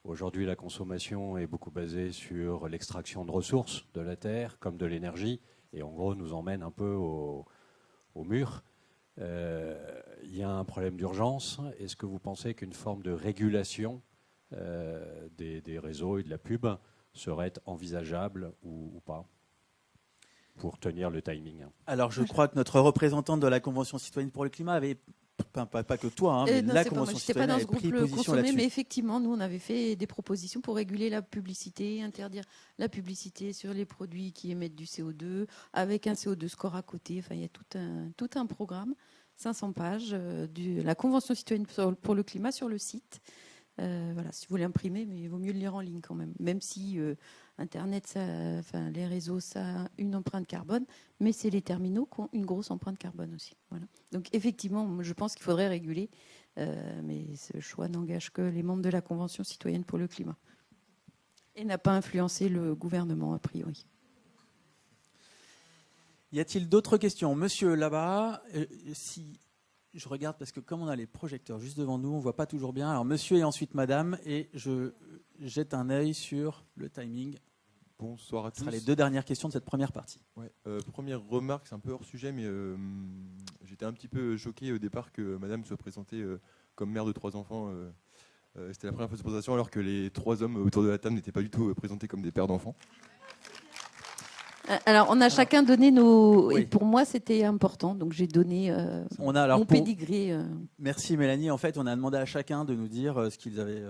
Aujourd'hui, la consommation est beaucoup basée sur l'extraction de ressources de la terre, comme de l'énergie, et en gros nous emmène un peu au mur. Il y a un problème d'urgence. Est-ce que vous pensez qu'une forme de régulation des réseaux et de la pub serait envisageable ou pas pour tenir le timing? Alors je crois que notre représentante de la Convention citoyenne pour le climat avait... Pas que toi, mais non, la c'est pas Convention moi. J'étais pas citoyenne dans ce avait pris groupe position consommé, là-dessus. mais effectivement, nous, on avait fait des propositions pour réguler la publicité, interdire la publicité sur les produits qui émettent du CO2, avec un CO2 score à côté. Enfin, il y a tout un programme, 500 pages, de la Convention citoyenne pour le climat sur le site. Voilà, si vous voulez imprimer, mais il vaut mieux le lire en ligne quand même si Internet, les réseaux, ça a une empreinte carbone, mais c'est les terminaux qui ont une grosse empreinte carbone aussi. Voilà. Donc effectivement, je pense qu'il faudrait réguler, mais ce choix n'engage que les membres de la Convention citoyenne pour le climat et n'a pas influencé le gouvernement a priori. Y a-t-il d'autres questions? Monsieur, là-bas, si... Je regarde parce que comme on a les projecteurs juste devant nous, on ne voit pas toujours bien. Alors monsieur et ensuite madame, et je jette un œil sur le timing. Bonsoir à tous. Ce sera les 2 dernières questions de cette première partie. Ouais, première remarque, c'est un peu hors sujet, mais j'étais un petit peu choqué au départ que madame soit présentée comme mère de 3 enfants. C'était la première fois de présentation, alors que les 3 hommes autour de la table n'étaient pas du tout présentés comme des pères d'enfants. Alors, on a chacun donné nos... Oui. Et pour moi, c'était important, donc j'ai donné On a alors mon pédigré. Merci Mélanie. En fait, on a demandé à chacun de nous dire ce qu'ils avaient...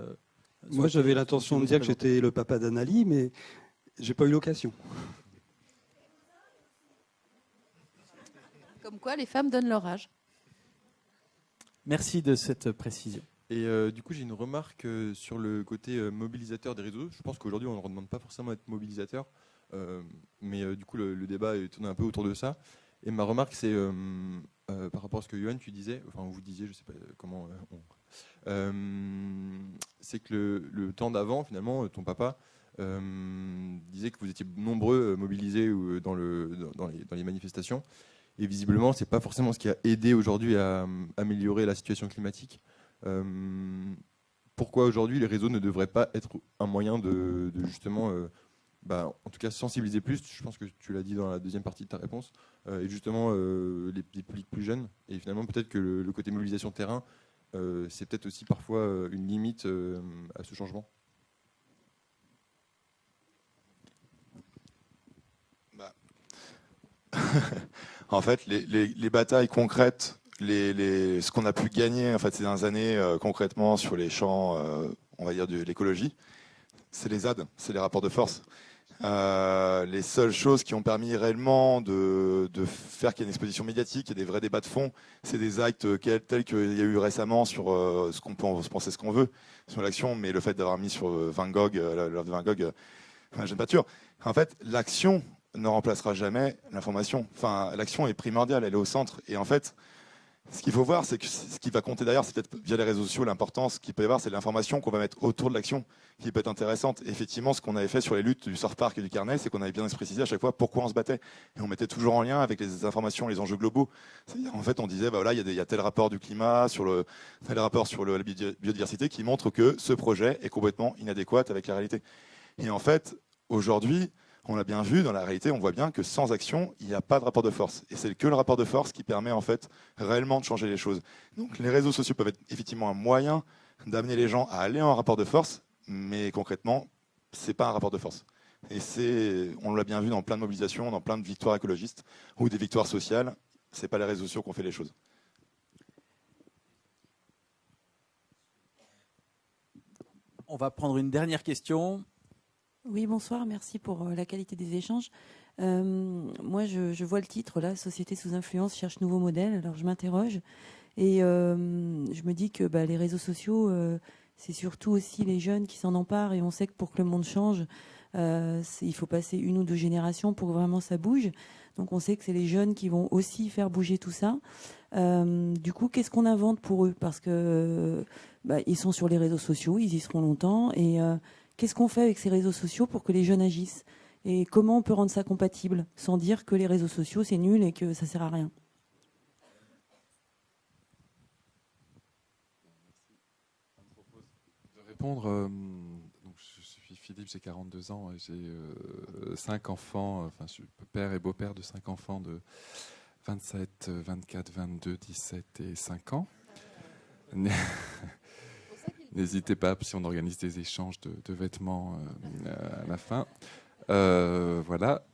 Moi, j'avais l'intention de dire que j'étais le papa d'Anali, mais j'ai pas eu l'occasion. Comme quoi, les femmes donnent leur âge. Merci de cette précision. Et du coup, j'ai une remarque sur le côté mobilisateur des réseaux. Je pense qu'aujourd'hui, on ne leur demande pas forcément d'être mobilisateur, mais du coup, le débat est tourné un peu autour de ça. Et ma remarque, c'est par rapport à ce que Johan, tu disais, enfin vous disiez, je ne sais pas comment, c'est que le temps d'avant, finalement, ton papa disait que vous étiez nombreux mobilisés dans les manifestations. Et visiblement, ce n'est pas forcément ce qui a aidé aujourd'hui à améliorer la situation climatique. Pourquoi aujourd'hui les réseaux ne devraient pas être un moyen de justement, en tout cas sensibiliser plus, je pense que tu l'as dit dans la deuxième partie de ta réponse, et justement les publics plus jeunes. Et finalement, peut-être que le côté mobilisation terrain, c'est peut-être aussi parfois une limite à ce changement. En fait, les batailles concrètes, ce qu'on a pu gagner en fait, ces dernières années concrètement sur les champs, on va dire, de l'écologie, c'est les ZAD, c'est les rapports de force. Les seules choses qui ont permis réellement de faire qu'il y ait une exposition médiatique et des vrais débats de fond, c'est des actes tels qu'il y a eu récemment sur ce qu'on peut penser ce qu'on veut sur l'action, mais le fait d'avoir mis sur Van Gogh, l'œuvre de Van Gogh, Jeanne Pâture. En fait, l'action ne remplacera jamais l'information. Enfin, l'action est primordiale, elle est au centre. Et en fait, Ce qu'il faut voir, c'est que ce qui va compter derrière, c'est peut-être via les réseaux sociaux, l'importance qu'il peut y avoir, c'est l'information qu'on va mettre autour de l'action qui peut être intéressante. Et effectivement, ce qu'on avait fait sur les luttes du South Park et du Carnet, c'est qu'on avait bien précisé à chaque fois pourquoi on se battait. Et on mettait toujours en lien avec les informations, les enjeux globaux. C'est-à-dire, en fait, on disait, bah voilà, il y a tel rapport du climat, tel rapport sur la biodiversité qui montre que ce projet est complètement inadéquat avec la réalité. Et en fait, aujourd'hui, on l'a bien vu, dans la réalité, on voit bien que sans action, il n'y a pas de rapport de force. Et c'est que le rapport de force qui permet en fait réellement de changer les choses. Donc les réseaux sociaux peuvent être effectivement un moyen d'amener les gens à aller en rapport de force, mais concrètement, ce n'est pas un rapport de force. Et on l'a bien vu dans plein de mobilisations, dans plein de victoires écologistes ou des victoires sociales, ce n'est pas les réseaux sociaux qui ont fait les choses. On va prendre une dernière question. Oui, bonsoir, merci pour la qualité des échanges. Moi, je vois le titre, là, Société sous influence cherche nouveaux modèles. Alors, je m'interroge et je me dis que les réseaux sociaux, c'est surtout aussi les jeunes qui s'en emparent et on sait que pour que le monde change, il faut passer 1 ou 2 générations pour que vraiment ça bouge. Donc, on sait que c'est les jeunes qui vont aussi faire bouger tout ça. Du coup, qu'est-ce qu'on invente pour eux ? Parce que ils sont sur les réseaux sociaux, ils y seront longtemps et qu'est-ce qu'on fait avec ces réseaux sociaux pour que les jeunes agissent ? Et comment on peut rendre ça compatible sans dire que les réseaux sociaux, c'est nul et que ça ne sert à rien ? De répondre, donc je suis Philippe, j'ai 42 ans et j'ai 5 enfants, enfin je suis père et beau-père de 5 enfants de 27, 24, 22, 17 et 5 ans. N'hésitez pas si on organise des échanges de vêtements à la fin. Voilà.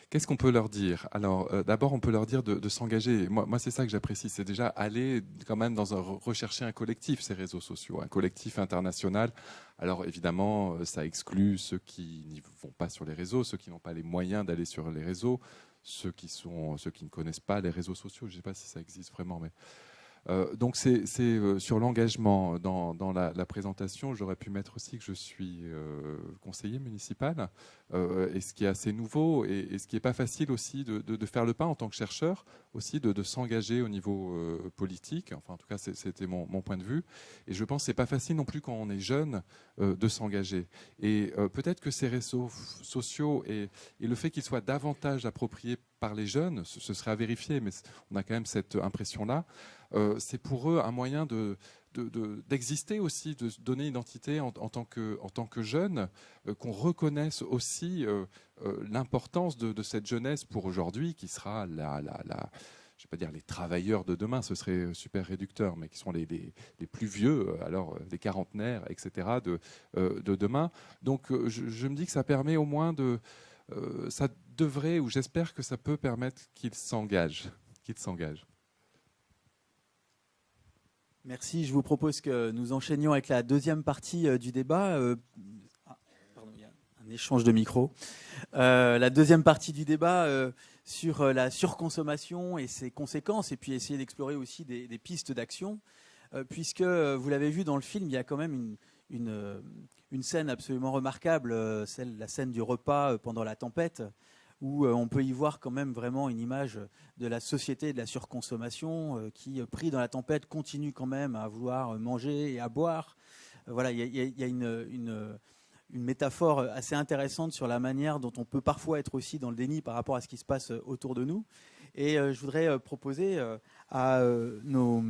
Qu'est-ce qu'on peut leur dire ? Alors, d'abord, on peut leur dire de s'engager. Moi, c'est ça que j'apprécie. C'est déjà aller quand même rechercher un collectif, ces réseaux sociaux, un collectif international. Alors, évidemment, ça exclut ceux qui n'y vont pas sur les réseaux, ceux qui n'ont pas les moyens d'aller sur les réseaux, ceux qui ne connaissent pas les réseaux sociaux. Je ne sais pas si ça existe vraiment, mais... donc c'est sur l'engagement dans la présentation, j'aurais pu mettre aussi que je suis conseiller municipal et ce qui est assez nouveau et ce qui n'est pas facile aussi de faire le pas en tant que chercheur, aussi de s'engager au niveau politique, enfin en tout cas c'était mon point de vue, et je pense que ce n'est pas facile non plus quand on est jeune de s'engager, et peut-être que ces réseaux sociaux et le fait qu'ils soient davantage appropriés par les jeunes, ce serait à vérifier, mais on a quand même cette impression-là. C'est pour eux un moyen d'exister aussi, de se donner identité en tant que jeunes, qu'on reconnaisse aussi l'importance de cette jeunesse pour aujourd'hui, qui sera je ne vais pas dire les travailleurs de demain, ce serait super réducteur, mais qui sont les plus vieux, alors les quarantenaires, etc., de demain. Donc je me dis que ça permet au moins ça devrait, ou j'espère que ça peut permettre qu'ils s'engagent. Merci. Je vous propose que nous enchaînions avec la deuxième partie du débat. Pardon, il y a un échange de micro. La deuxième partie du débat sur la surconsommation et ses conséquences, et puis essayer d'explorer aussi des pistes d'action, puisque vous l'avez vu dans le film, il y a quand même une scène absolument remarquable, la scène du repas pendant la tempête, où on peut y voir quand même vraiment une image de la société de la surconsommation qui, pris dans la tempête, continue quand même à vouloir manger et à boire. Voilà, il y a une métaphore assez intéressante sur la manière dont on peut parfois être aussi dans le déni par rapport à ce qui se passe autour de nous. Et je voudrais proposer à nos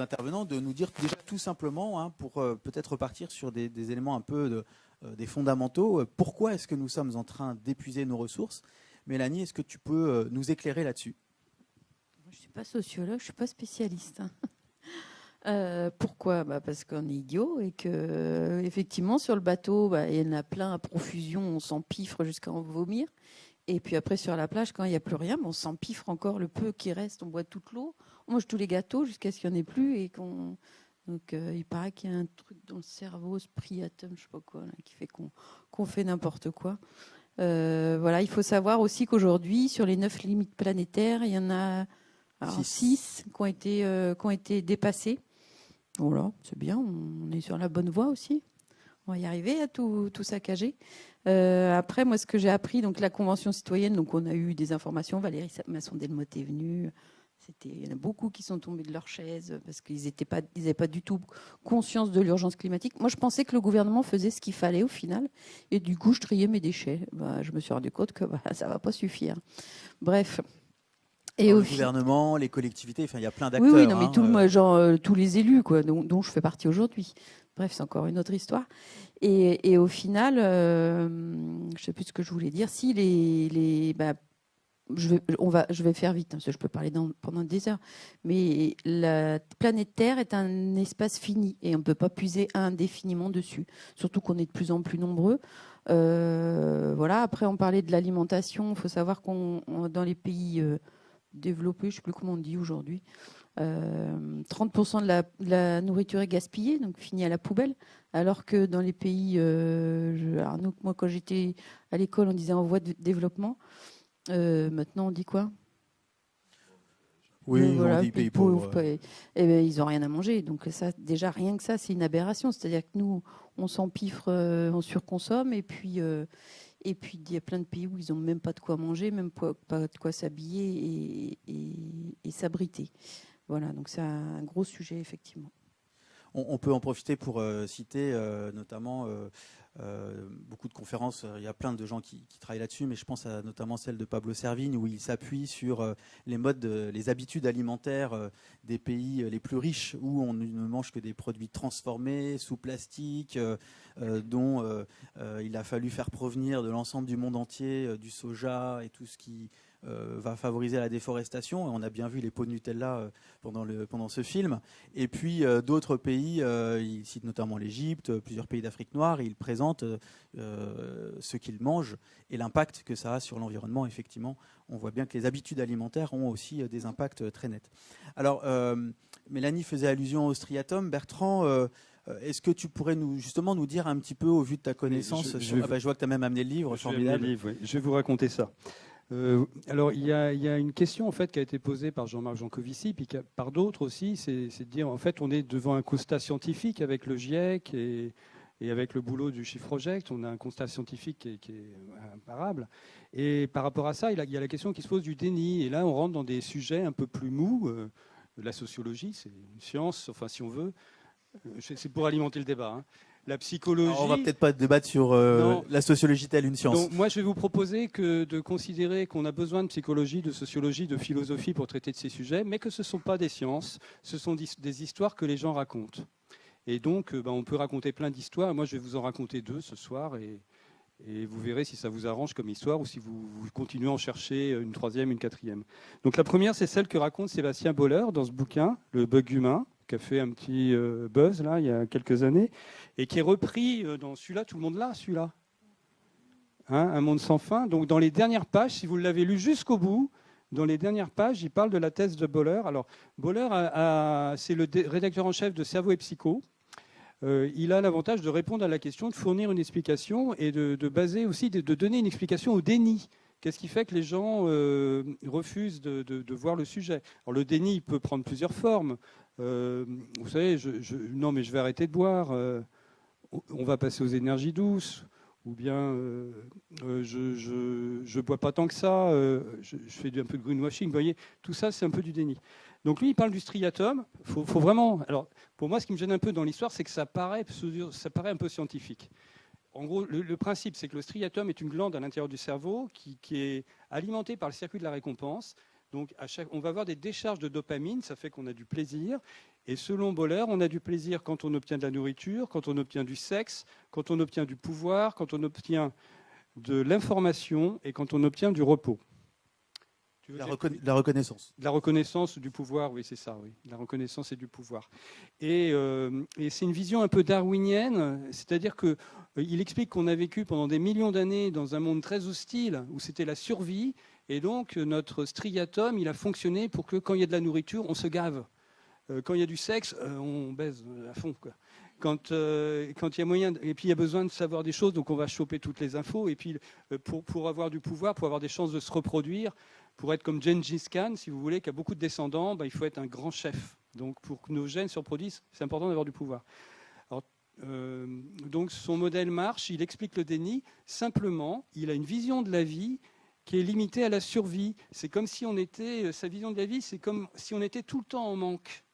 intervenants de nous dire déjà tout simplement, pour peut-être repartir sur des éléments un peu des fondamentaux, pourquoi est-ce que nous sommes en train d'épuiser nos ressources ? Mélanie, est-ce que tu peux nous éclairer là-dessus ? Je ne suis pas sociologue, je ne suis pas spécialiste. Pourquoi ? Parce qu'on est idiot et que effectivement sur le bateau, il y en a plein à profusion, on s'empiffre jusqu'à en vomir. Et puis après sur la plage, quand il n'y a plus rien, on s'empiffre encore le peu qui reste, on boit toute l'eau, on mange tous les gâteaux jusqu'à ce qu'il n'y en ait plus et qu'on... Donc il paraît qu'il y a un truc dans le cerveau, ce priatum, je ne sais pas quoi, là, qui fait qu'on fait n'importe quoi. Voilà, il faut savoir aussi qu'aujourd'hui, sur les 9 limites planétaires, il y en a 6 qui ont été dépassées. Voilà, c'est bien, on est sur la bonne voie aussi. On va y arriver à tout saccager. Après, moi, ce que j'ai appris, donc la Convention citoyenne, donc on a eu des informations. Valérie Masson-Delmotte est venue. Il y en a beaucoup qui sont tombés de leur chaise parce qu'ils n'avaient pas du tout conscience de l'urgence climatique. Moi, je pensais que le gouvernement faisait ce qu'il fallait au final. Et du coup, je triais mes déchets. Je me suis rendu compte que ça ne va pas suffire. Bref. Et le gouvernement, les collectivités, il y a plein d'acteurs. Oui, non, mais tous les élus, quoi, dont je fais partie aujourd'hui. Bref, c'est encore une autre histoire. Et au final, je ne sais plus ce que je voulais dire. Si je vais faire vite, parce que je peux parler pendant des heures. Mais la planète Terre est un espace fini et on ne peut pas puiser indéfiniment dessus. Surtout qu'on est de plus en plus nombreux. Voilà. Après, on parlait de l'alimentation. Il faut savoir dans les pays développés, je ne sais plus comment on dit aujourd'hui, 30% de la nourriture est gaspillée, donc finie à la poubelle, alors que dans les pays, moi quand j'étais à l'école, on disait en voie de développement. Maintenant, on dit quoi? Oui, voilà, on dit pays pauvres. Ils n'ont rien à manger. Donc ça, déjà, rien que ça, c'est une aberration. C'est-à-dire que nous, on s'empiffre, on surconsomme, et puis il y a plein de pays où ils n'ont même pas de quoi manger, même pas de quoi s'habiller et s'abriter. Voilà, donc c'est un gros sujet, effectivement. On peut en profiter pour citer notamment beaucoup de conférences. Il y a plein de gens qui travaillent là-dessus, mais je pense à notamment celle de Pablo Servigne, où il s'appuie sur les habitudes alimentaires des pays les plus riches, où on ne mange que des produits transformés, sous plastique, dont il a fallu faire provenir de l'ensemble du monde entier du soja et tout ce qui va favoriser la déforestation. Et on a bien vu les pots de Nutella pendant ce film. Et puis d'autres pays, il cite notamment l'Égypte, plusieurs pays d'Afrique noire, et il présente ce qu'ils mangent et l'impact que ça a sur l'environnement. Effectivement, on voit bien que les habitudes alimentaires ont aussi des impacts très nets. Alors, Mélanie faisait allusion au striatum. Bertrand, est-ce que tu pourrais nous dire un petit peu, au vu de ta connaissance, je vois que tu as même amené le livre, formidable. Je vais vous raconter ça. Alors, il y a une question en fait qui a été posée par Jean-Marc Jancovici, puis par d'autres aussi, c'est de dire en fait on est devant un constat scientifique avec le GIEC et avec le boulot du Chiffre Project, on a un constat scientifique qui est imparable. Et par rapport à ça, il y a la question qui se pose du déni. Et là, on rentre dans des sujets un peu plus mous. La sociologie, c'est une science, enfin si on veut, c'est pour alimenter le débat. Hein. La psychologie. Alors on va peut-être pas débattre sur la sociologie telle une science. Donc, moi, je vais vous proposer de considérer qu'on a besoin de psychologie, de sociologie, de philosophie pour traiter de ces sujets, mais que ce ne sont pas des sciences, ce sont des histoires que les gens racontent. Et donc, on peut raconter plein d'histoires. Moi, je vais vous en raconter 2 ce soir, et vous verrez si ça vous arrange comme histoire ou si vous continuez à en chercher une 3e, une 4e. Donc, la première, c'est celle que raconte Sébastien Boller dans ce bouquin, Le bug humain, qui a fait un petit buzz là, il y a quelques années, et qui est repris dans celui-là. Tout le monde l'a, celui-là, hein, Un monde sans fin. Donc dans les dernières pages, si vous l'avez lu jusqu'au bout, dans les dernières pages, il parle de la thèse de Boller. Alors Boller, c'est le rédacteur en chef de Cerveau et Psycho. Il a l'avantage de répondre à la question, de fournir une explication et de baser aussi, de donner une explication au déni. Qu'est-ce qui fait que les gens refusent de voir le sujet? Alors le déni, il peut prendre plusieurs formes. Vous savez, non mais je vais arrêter de boire, on va passer aux énergies douces, ou bien je bois pas tant que ça, je fais un peu de greenwashing, vous voyez, tout ça c'est un peu du déni. Donc lui il parle du striatum, faut vraiment, alors pour moi ce qui me gêne un peu dans l'histoire c'est que ça paraît un peu scientifique. En gros, le principe, c'est que le striatum est une glande à l'intérieur du cerveau qui est alimentée par le circuit de la récompense. Donc, on va avoir des décharges de dopamine, ça fait qu'on a du plaisir. Et selon Boller, on a du plaisir quand on obtient de la nourriture, quand on obtient du sexe, quand on obtient du pouvoir, quand on obtient de l'information et quand on obtient du repos. La reconnaissance. La reconnaissance du pouvoir, oui, c'est ça, oui. La reconnaissance et du pouvoir. Et c'est une vision un peu darwinienne, c'est-à-dire qu'il explique qu'on a vécu pendant des millions d'années dans un monde très hostile, où c'était la survie, et donc notre striatum, il a fonctionné pour que quand il y a de la nourriture, on se gave. Quand il y a du sexe, on baise à fond, quoi. Quand il y a moyen, et puis il y a besoin de savoir des choses, donc on va choper toutes les infos, et puis pour avoir du pouvoir, pour avoir des chances de se reproduire, pour être comme Gengis Khan, si vous voulez, qui a beaucoup de descendants, il faut être un grand chef. Donc pour que nos gènes se reproduisent, c'est important d'avoir du pouvoir. Alors, donc son modèle marche, il explique le déni. Simplement, il a une vision de la vie qui est limité à la survie. C'est comme si on était, sa vision de la vie, c'est comme si on était tout le temps en manque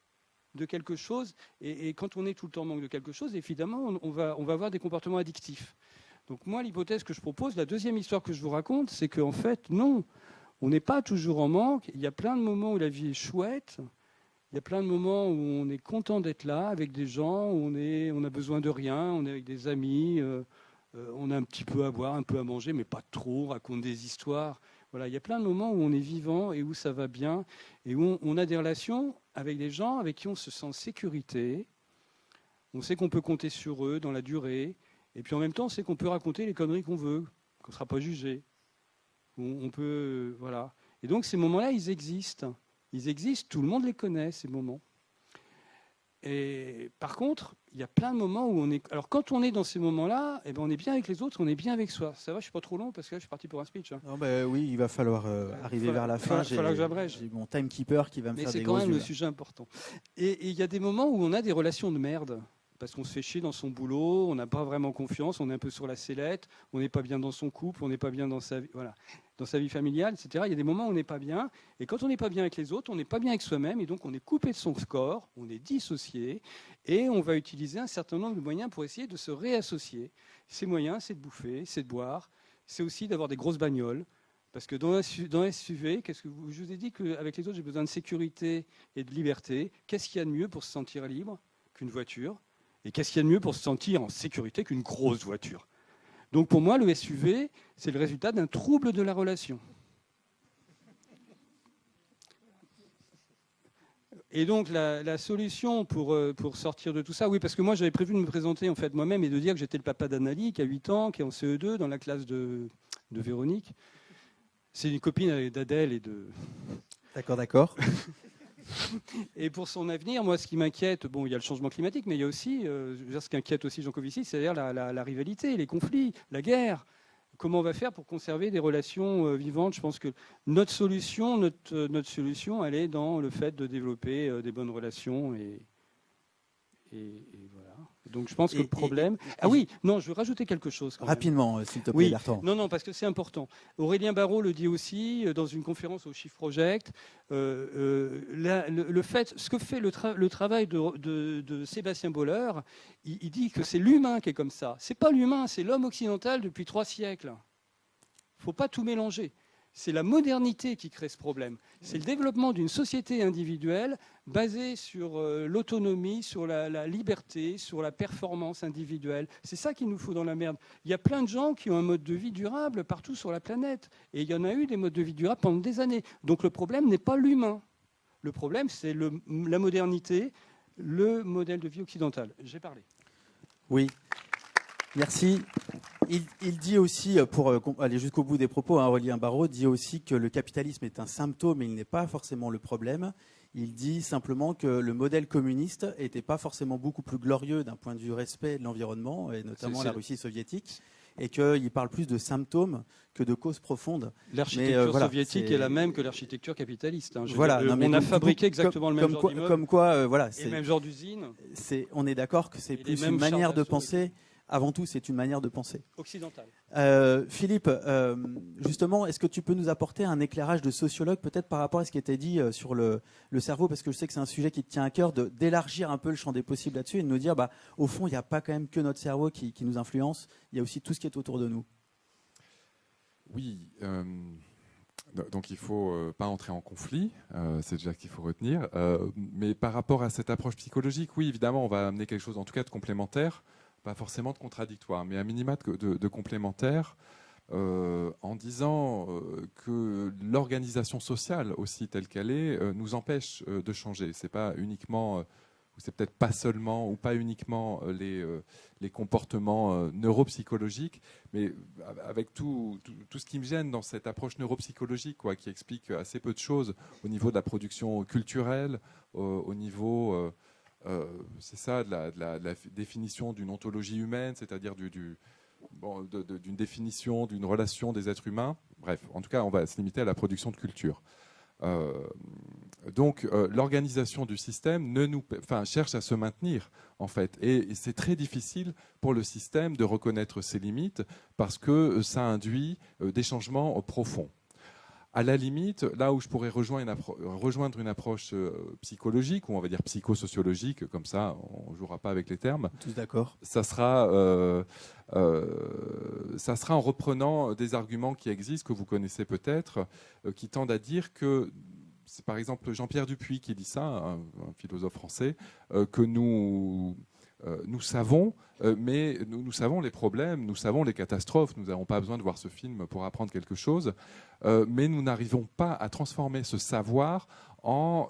de quelque chose. Et quand on est tout le temps en manque de quelque chose, évidemment, on va avoir des comportements addictifs. Donc moi, l'hypothèse que je propose, la deuxième histoire que je vous raconte, c'est qu'en fait, non, on n'est pas toujours en manque. Il y a plein de moments où la vie est chouette. Il y a plein de moments où on est content d'être là avec des gens, où on a besoin de rien, on est avec des amis, on a un petit peu à boire, un peu à manger, mais pas trop, on raconte des histoires. Voilà, il y a plein de moments où on est vivant et où ça va bien et où on a des relations avec des gens avec qui on se sent en sécurité. On sait qu'on peut compter sur eux dans la durée. Et puis en même temps, on sait qu'on peut raconter les conneries qu'on veut, qu'on ne sera pas jugé. On peut, voilà. Et donc ces moments-là, ils existent. Ils existent, tout le monde les connaît, ces moments. Et par contre, il y a plein de moments où on est... Alors quand on est dans ces moments-là, eh ben, on est bien avec les autres, on est bien avec soi. Ça va, je ne suis pas trop long parce que là, je suis parti pour un speech. Hein. Non, oui, il va falloir arriver vers la fin. Il va falloir que j'abrège. J'ai mon timekeeper qui va me faire des Mais c'est gros quand même yeux, le sujet important. Et il y a des moments où on a des relations de merde. Parce qu'on se fait chier dans son boulot, on n'a pas vraiment confiance, on est un peu sur la sellette, on n'est pas bien dans son couple, on n'est pas bien dans sa vie, voilà, dans sa vie familiale, etc. Il y a des moments où on n'est pas bien, et quand on n'est pas bien avec les autres, on n'est pas bien avec soi-même, et donc on est coupé de son corps, on est dissocié, et on va utiliser un certain nombre de moyens pour essayer de se réassocier. Ces moyens, c'est de bouffer, c'est de boire, c'est aussi d'avoir des grosses bagnoles. Parce que dans SUV, je vous ai dit qu'avec les autres, j'ai besoin de sécurité et de liberté. Qu'est-ce qu'il y a de mieux pour se sentir libre qu'une voiture ? Et qu'est-ce qu'il y a de mieux pour se sentir en sécurité qu'une grosse voiture ? Donc pour moi, le SUV, c'est le résultat d'un trouble de la relation. Et donc la solution pour sortir de tout ça, oui, parce que moi j'avais prévu de me présenter en fait moi-même et de dire que j'étais le papa d'Annalie, qui a 8 ans, qui est en CE2 dans la classe de Véronique. C'est une copine d'Adèle et de... D'accord. Et pour son avenir, moi, ce qui m'inquiète, bon, il y a le changement climatique, mais il y a aussi, ce qui inquiète aussi Jean Covici, c'est-à-dire la rivalité, les conflits, la guerre. Comment on va faire pour conserver des relations vivantes ? Je pense que notre solution, elle est dans le fait de développer des bonnes relations et voilà. Donc je pense que le problème... je veux rajouter quelque chose. Rapidement, s'il te plaît, Bertrand. Non, parce que c'est important. Aurélien Barraud le dit aussi dans une conférence au Shift Project. Ce que fait le travail de Sébastien Boller, il dit que c'est l'humain qui est comme ça. C'est pas l'humain, c'est l'homme occidental depuis 3 siècles. Il ne faut pas tout mélanger. C'est la modernité qui crée ce problème. C'est le développement d'une société individuelle basée sur l'autonomie, sur la liberté, sur la performance individuelle. C'est ça qu'il nous faut dans la merde. Il y a plein de gens qui ont un mode de vie durable partout sur la planète. Et il y en a eu des modes de vie durables pendant des années. Donc le problème n'est pas l'humain. Le problème, c'est la modernité, le modèle de vie occidental. J'ai parlé. Oui. Merci. Il dit aussi, pour aller jusqu'au bout des propos, Aurélien Barraud dit aussi que le capitalisme est un symptôme et il n'est pas forcément le problème. Il dit simplement que le modèle communiste n'était pas forcément beaucoup plus glorieux d'un point de vue respect de l'environnement, et notamment la Russie soviétique, et qu'il parle plus de symptômes que de causes profondes. L'architecture soviétique est la même que l'architecture capitaliste. On a fabriqué exactement le même genre d'immeuble. Comme quoi, et le même genre d'usine. On est d'accord que c'est plus une manière de penser. Avant tout, c'est une manière de penser. Occidentale. Philippe, justement, est-ce que tu peux nous apporter un éclairage de sociologue, peut-être par rapport à ce qui était dit sur le cerveau, parce que je sais que c'est un sujet qui te tient à cœur, d'élargir un peu le champ des possibles là-dessus et de nous dire, au fond, il n'y a pas quand même que notre cerveau qui nous influence, il y a aussi tout ce qui est autour de nous. Oui. Donc il ne faut pas entrer en conflit, c'est déjà ce qu'il faut retenir. Mais par rapport à cette approche psychologique, oui, évidemment, on va amener quelque chose, en tout cas, de complémentaire. Pas forcément de contradictoire, mais à minima de complémentaire, en disant que l'organisation sociale aussi telle qu'elle est nous empêche de changer. C'est pas uniquement, ou c'est peut-être pas seulement ou pas uniquement les comportements neuropsychologiques, mais avec tout ce qui me gêne dans cette approche neuropsychologique, qui explique assez peu de choses au niveau de la production culturelle, au niveau c'est ça, de la définition d'une ontologie humaine, c'est-à-dire d'une définition d'une relation des êtres humains. Bref, en tout cas, on va se limiter à la production de culture. Donc, l'organisation du système cherche à se maintenir, en fait. Et c'est très difficile pour le système de reconnaître ses limites parce que ça induit des changements profonds. À la limite, là où je pourrais rejoindre une approche psychologique, ou on va dire psychosociologique, comme ça, on ne jouera pas avec les termes. Tous d'accord. Ça sera en reprenant des arguments qui existent, que vous connaissez peut-être, qui tendent à dire que, c'est par exemple Jean-Pierre Dupuy qui dit ça, un philosophe français, que nous savons, mais nous savons les problèmes, nous savons les catastrophes, nous n'avons pas besoin de voir ce film pour apprendre quelque chose, mais nous n'arrivons pas à transformer ce savoir en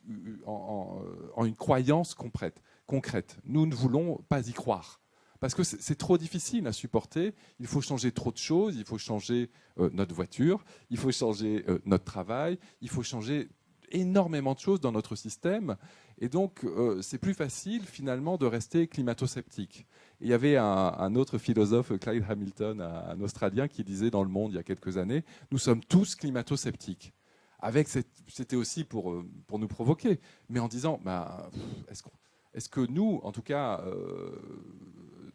une croyance concrète. Nous ne voulons pas y croire. Parce que c'est trop difficile à supporter. Il faut changer trop de choses. Il faut changer notre voiture. Il faut changer notre travail. Il faut changer énormément de choses dans notre système. Et donc, c'est plus facile, finalement, de rester climato-sceptique. Et il y avait un autre philosophe, Clyde Hamilton, un Australien, qui disait dans Le Monde, il y a quelques années, « Nous sommes tous climato-sceptiques ». C'était aussi pour nous provoquer. Mais en disant, est-ce que nous, en tout cas...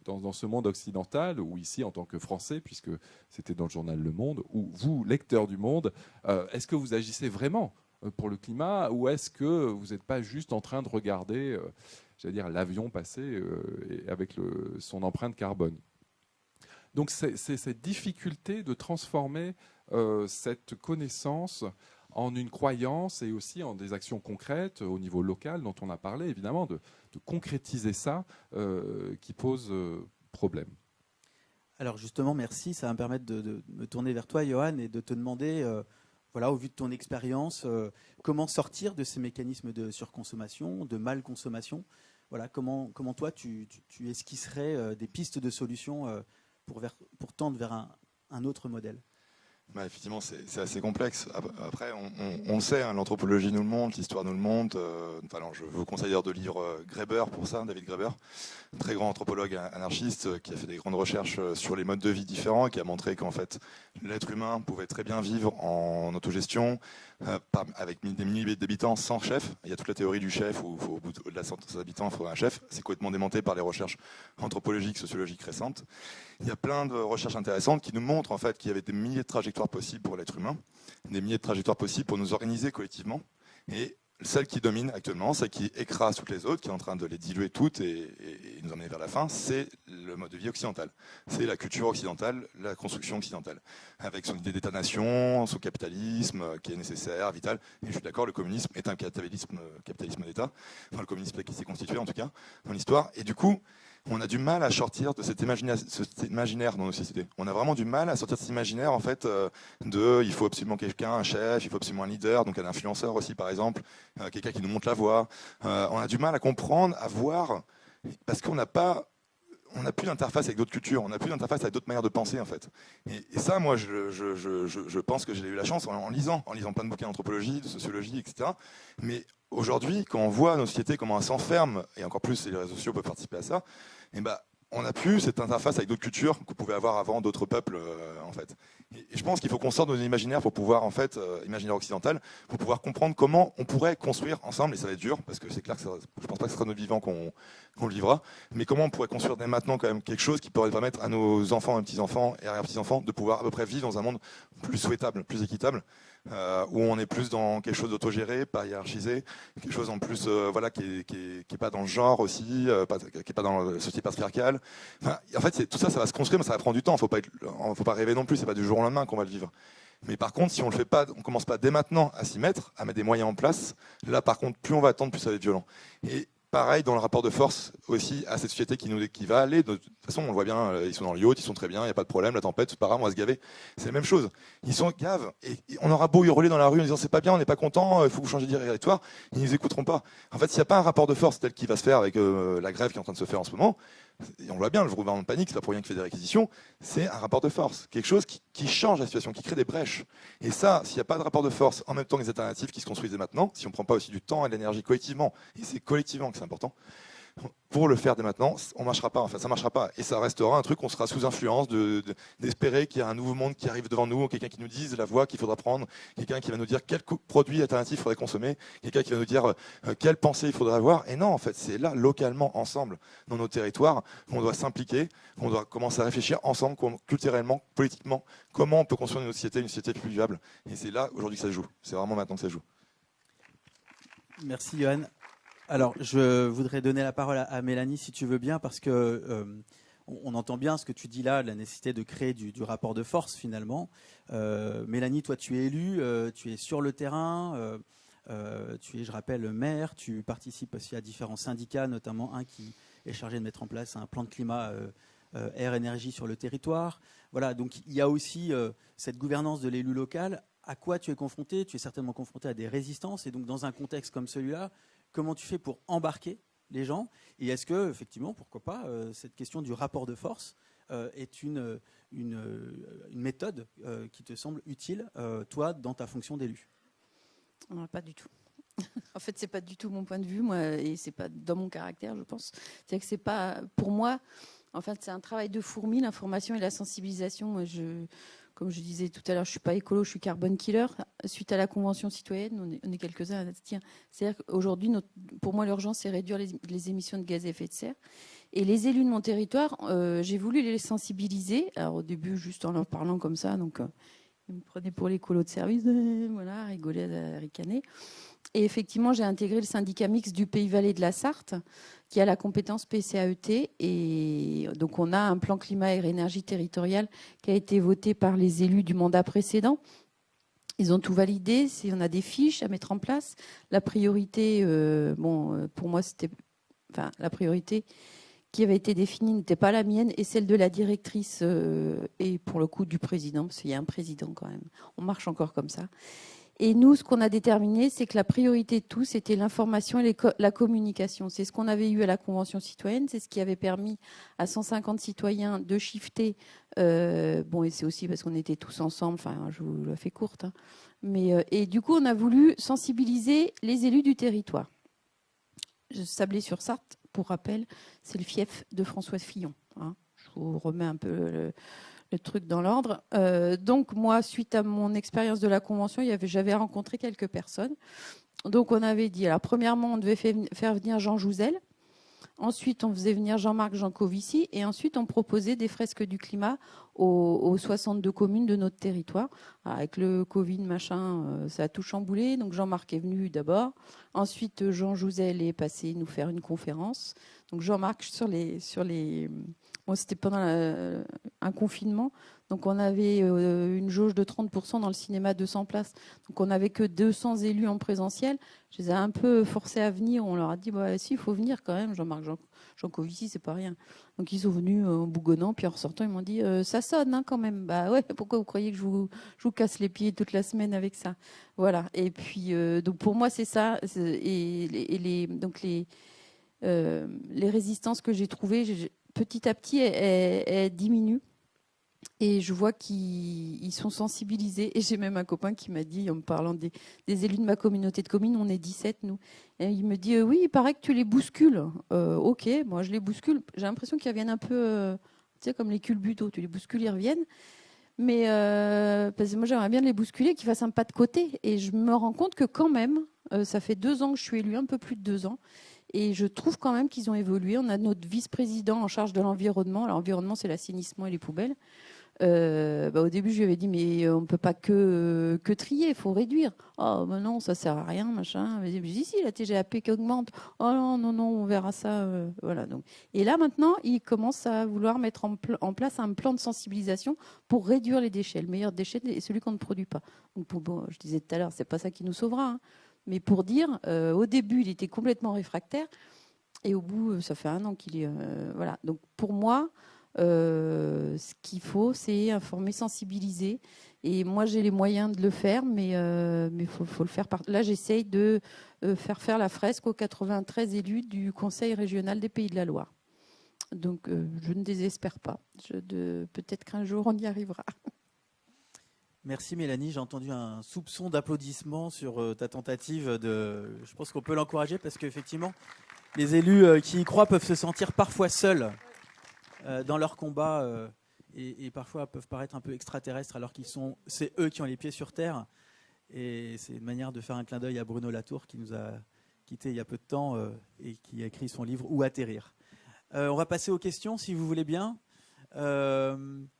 dans ce monde occidental, ou ici en tant que Français, puisque c'était dans le journal Le Monde, ou vous, lecteurs du Monde, est-ce que vous agissez vraiment pour le climat, ou est-ce que vous n'êtes pas juste en train de regarder, l'avion passer avec son empreinte carbone? Donc c'est cette difficulté de transformer cette connaissance en une croyance et aussi en des actions concrètes au niveau local dont on a parlé, évidemment, de concrétiser ça qui pose problème. Alors justement, merci. Ça va me permettre de me tourner vers toi, Johan, et de te demander, au vu de ton expérience, comment sortir de ces mécanismes de surconsommation, de mal-consommation. Voilà, comment toi, tu esquisserais des pistes de solutions pour tendre vers un autre modèle? Effectivement, c'est assez complexe. Après, on le sait, hein, l'anthropologie nous le montre, l'histoire nous le montre. Je vous conseille d'ailleurs de lire Graeber pour ça, David Graeber, très grand anthropologue anarchiste qui a fait des grandes recherches sur les modes de vie différents et qui a montré qu'en fait, l'être humain pouvait très bien vivre en autogestion, avec des milliers d'habitants sans chef. Il y a toute la théorie du chef où au-delà de 100 habitants, il faudrait un chef. C'est complètement démonté par les recherches anthropologiques, sociologiques récentes. Il y a plein de recherches intéressantes qui nous montrent en fait qu'il y avait des milliers de trajectoires possibles pour l'être humain, des milliers de trajectoires possibles pour nous organiser collectivement. Et celle qui domine actuellement, celle qui écrase toutes les autres, qui est en train de les diluer toutes et nous emmener vers la fin, c'est le mode de vie occidental. C'est la culture occidentale, la construction occidentale, avec son idée d'État-nation, son capitalisme qui est nécessaire, vital. Et je suis d'accord, le communisme est un capitalisme d'État, enfin le communisme qui s'est constitué en tout cas dans l'histoire. Et du coup, on a du mal à sortir de cet imaginaire dans nos sociétés. On a vraiment du mal à sortir de cet imaginaire en fait il faut absolument quelqu'un, un chef, il faut absolument un leader, donc un influenceur aussi par exemple, quelqu'un qui nous montre la voie. On a du mal à comprendre, à voir, parce qu'on n'a plus d'interface avec d'autres cultures, on n'a plus d'interface avec d'autres manières de penser en fait. Et ça, moi, je pense que j'ai eu la chance en lisant plein de bouquins d'anthropologie, de sociologie, etc. Mais aujourd'hui, quand on voit nos sociétés comment elles s'enferment, et encore plus les réseaux sociaux peuvent participer à ça, on n'a plus cette interface avec d'autres cultures qu'on pouvait avoir avant, d'autres peuples en fait. Et je pense qu'il faut qu'on sorte de nos imaginaires pour pouvoir, en fait, imaginaire occidental, pour pouvoir comprendre comment on pourrait construire ensemble, et ça va être dur, parce que c'est clair que je pense pas que ce sera notre vivant qu'on le vivra, mais comment on pourrait construire dès maintenant quand même quelque chose qui pourrait permettre à nos enfants, à petits-enfants et arrière-petits-enfants de pouvoir à peu près vivre dans un monde plus souhaitable, plus équitable, où on est plus dans quelque chose d'autogéré, pas hiérarchisé, quelque chose en plus qui est pas dans le genre aussi, qui est pas dans la société patriarcale. Enfin, en fait, tout ça, ça va se construire, mais ça va prendre du temps. Faut pas rêver non plus. C'est pas du jour au lendemain qu'on va le vivre. Mais par contre, si on le fait pas, on commence pas dès maintenant à s'y mettre, à mettre des moyens en place. Là, par contre, plus on va attendre, plus ça va être violent. Et pareil dans le rapport de force aussi à cette société qui va aller. De toute façon, on le voit bien, ils sont dans le yacht, ils sont très bien, il n'y a pas de problème, la tempête, c'est pas grave, on va se gaver. C'est la même chose. Ils sont gaves. Et on aura beau hurler dans la rue en disant c'est pas bien, on n'est pas content, il faut que vous changiez de directoire, ils ne nous écouteront pas. En fait, s'il n'y a pas un rapport de force tel qu'il va se faire avec la grève qui est en train de se faire en ce moment, et on le voit bien, le gouvernement de panique, c'est pas pour rien qu'il fait des réquisitions, c'est un rapport de force, quelque chose qui change la situation, qui crée des brèches. Et ça, s'il n'y a pas de rapport de force, en même temps que les alternatives qui se construisent maintenant, si on ne prend pas aussi du temps et de l'énergie collectivement, et c'est collectivement que c'est important, pour le faire dès maintenant, on marchera pas. Enfin, ça marchera pas. Et ça restera un truc, on sera sous influence d'espérer qu'il y a un nouveau monde qui arrive devant nous, quelqu'un qui nous dise la voie qu'il faudra prendre, quelqu'un qui va nous dire quel produit alternatif il faudrait consommer, quelqu'un qui va nous dire quelle pensée il faudrait avoir. Et non, en fait, c'est là, localement, ensemble, dans nos territoires, qu'on doit s'impliquer, qu'on doit commencer à réfléchir ensemble, culturellement, politiquement, comment on peut construire une société plus viable. Et c'est là, aujourd'hui, que ça se joue. C'est vraiment maintenant que ça se joue. Merci, Johan. Alors, je voudrais donner la parole à Mélanie, si tu veux bien, parce que on entend bien ce que tu dis là, la nécessité de créer du rapport de force, finalement. Mélanie, toi, tu es élue, tu es sur le terrain, tu es, je rappelle, maire, tu participes aussi à différents syndicats, notamment un qui est chargé de mettre en place un plan de climat air-énergie sur le territoire. Voilà, donc il y a aussi cette gouvernance de l'élu local. À quoi tu es confronté ? Tu es certainement confronté à des résistances, et donc dans un contexte comme celui-là, comment tu fais pour embarquer les gens ? Et est-ce que, effectivement, pourquoi pas, cette question du rapport de force est une méthode qui te semble utile, toi, dans ta fonction d'élu ? Non, pas du tout. En fait, c'est pas du tout mon point de vue, moi, et c'est pas dans mon caractère, je pense. C'est que c'est pas, pour moi, en fait, c'est un travail de fourmi, l'information et la sensibilisation. Moi, comme je disais tout à l'heure, je suis pas écolo, je suis carbone killer. Suite à la Convention citoyenne, on est quelques-uns à se dire. C'est-à-dire qu'aujourd'hui, pour moi, l'urgence, c'est réduire les émissions de gaz à effet de serre. Et les élus de mon territoire, j'ai voulu les sensibiliser. Alors au début, juste en leur parlant comme ça, donc ils me prenaient pour l'écolo de service, voilà, rigoler, ricaner. Et effectivement, j'ai intégré le syndicat mixte du Pays Valais de la Sarthe, qui a la compétence PCAET. Et donc, on a un plan climat et énergie territorial qui a été voté par les élus du mandat précédent. Ils ont tout validé. On a des fiches à mettre en place. La priorité, pour moi, la priorité qui avait été définie n'était pas la mienne, et celle de la directrice et pour le coup du président, parce qu'il y a un président quand même. On marche encore comme ça. Et nous, ce qu'on a déterminé, c'est que la priorité de tout, c'était l'information et la communication. C'est ce qu'on avait eu à la Convention citoyenne, c'est ce qui avait permis à 150 citoyens de shifter. Et c'est aussi parce qu'on était tous ensemble, enfin, je vous la fais courte. Hein. Et du coup, on a voulu sensibiliser les élus du territoire. Sablé-sur-Sarthe, pour rappel, c'est le fief de François Fillon. Hein. Je vous remets un peu le truc dans l'ordre. Donc moi, suite à mon expérience de la Convention, j'avais rencontré quelques personnes. Donc on avait dit, alors premièrement, on devait faire venir Jean Jouzel. Ensuite, on faisait venir Jean-Marc Jancovici. Et ensuite, on proposait des fresques du climat aux 62 communes de notre territoire. Avec le Covid, ça a tout chamboulé. Donc Jean-Marc est venu d'abord. Ensuite, Jean Jouzel est passé nous faire une conférence. Donc Jean-Marc c'était pendant un confinement. Donc on avait une jauge de 30% dans le cinéma, 200 places. Donc on n'avait que 200 élus en présentiel. Je les ai un peu forcés à venir. On leur a dit, si, il faut venir quand même. Jean-Marc Jancovici, c'est pas rien. Donc ils sont venus en bougonnant, puis en ressortant, ils m'ont dit, ça sonne hein, quand même. Bah ouais, pourquoi vous croyez que je vous casse les pieds toute la semaine avec ça ? Voilà. Et puis, donc pour moi, c'est ça. Les résistances que j'ai trouvées, petit à petit, elles diminuent. Et je vois qu'ils sont sensibilisés. Et j'ai même un copain qui m'a dit, en me parlant des élus de ma communauté de communes, on est 17, nous. Et il me dit, oui, il paraît que tu les bouscules. Ok, moi je les bouscule. J'ai l'impression qu'ils reviennent un peu, comme les culbutos. Tu les bouscules, ils reviennent. Mais parce que moi, j'aimerais bien les bousculer, qu'ils fassent un pas de côté. Et je me rends compte que quand même, ça fait 2 ans que je suis élue, un peu plus de 2 ans. Et je trouve quand même qu'ils ont évolué. On a notre vice-président en charge de l'environnement. L'environnement, c'est l'assainissement et les poubelles. Au début, je lui avais dit, mais on ne peut pas que trier, il faut réduire. Oh, ben non, ça ne sert à rien, machin. Je dis, si, la TGAP qui augmente. Oh non, on verra ça. Voilà. Donc. Et là, maintenant, il commence à vouloir mettre en place un plan de sensibilisation pour réduire les déchets. Le meilleur déchet est celui qu'on ne produit pas. Donc, je disais tout à l'heure, ce n'est pas ça qui nous sauvera. Hein. Mais pour dire, au début, il était complètement réfractaire. Et au bout, ça fait 1 an qu'il est... voilà. Donc, pour moi... ce qu'il faut, c'est informer, sensibiliser. Et moi, j'ai les moyens de le faire, mais faut le faire. Là, j'essaye de faire la fresque aux 93 élus du Conseil régional des Pays de la Loire. Donc, je ne désespère pas. Peut-être qu'un jour, on y arrivera. Merci Mélanie. J'ai entendu un soupçon d'applaudissement sur ta tentative de... Je pense qu'on peut l'encourager parce qu'effectivement, Les élus qui y croient peuvent se sentir parfois seuls dans leur combat et parfois peuvent paraître un peu extraterrestres alors c'est eux qui ont les pieds sur terre. Et c'est une manière de faire un clin d'œil à Bruno Latour qui nous a quittés il y a peu de temps et qui a écrit son livre Où atterrir. On va passer aux questions si vous voulez bien.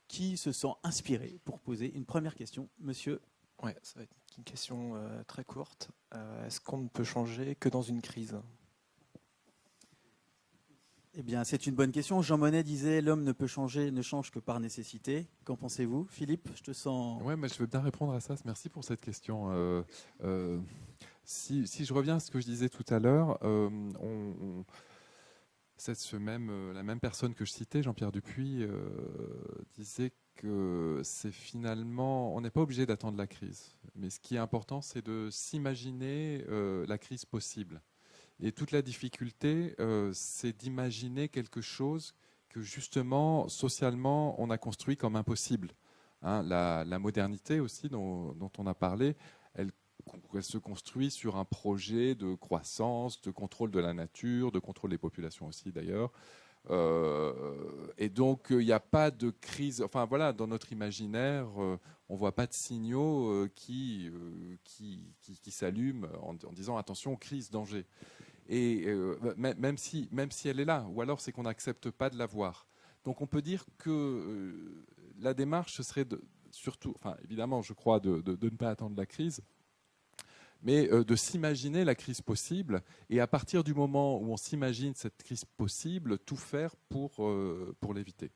Qui se sent inspiré pour poser une première question, monsieur? Ouais, ça va être une question très courte. Est-ce qu'on ne peut changer que dans une crise? Eh bien, c'est une bonne question. Jean Monnet disait « L'homme ne change que par nécessité ». Qu'en pensez-vous? Philippe, je te sens... Ouais, mais je veux bien répondre à ça. Merci pour cette question. Si je reviens à ce que je disais tout à l'heure, la même personne que je citais, Jean-Pierre Dupuis, disait que c'est finalement... On n'est pas obligé d'attendre la crise. Mais ce qui est important, c'est de s'imaginer la crise possible. Et toute la difficulté, c'est d'imaginer quelque chose que justement, socialement, on a construit comme impossible. Hein, la modernité aussi, dont on a parlé, elle se construit sur un projet de croissance, de contrôle de la nature, de contrôle des populations aussi d'ailleurs. Et donc, il n'y a pas de crise. Enfin voilà, dans notre imaginaire, on ne voit pas de signaux qui s'allument en disant attention, crise, danger. Et même si elle est là, ou alors c'est qu'on n'accepte pas de la voir. Donc on peut dire que la démarche, ce serait surtout, enfin évidemment je crois, de ne pas attendre la crise, mais de s'imaginer la crise possible, et à partir du moment où on s'imagine cette crise possible, tout faire pour l'éviter.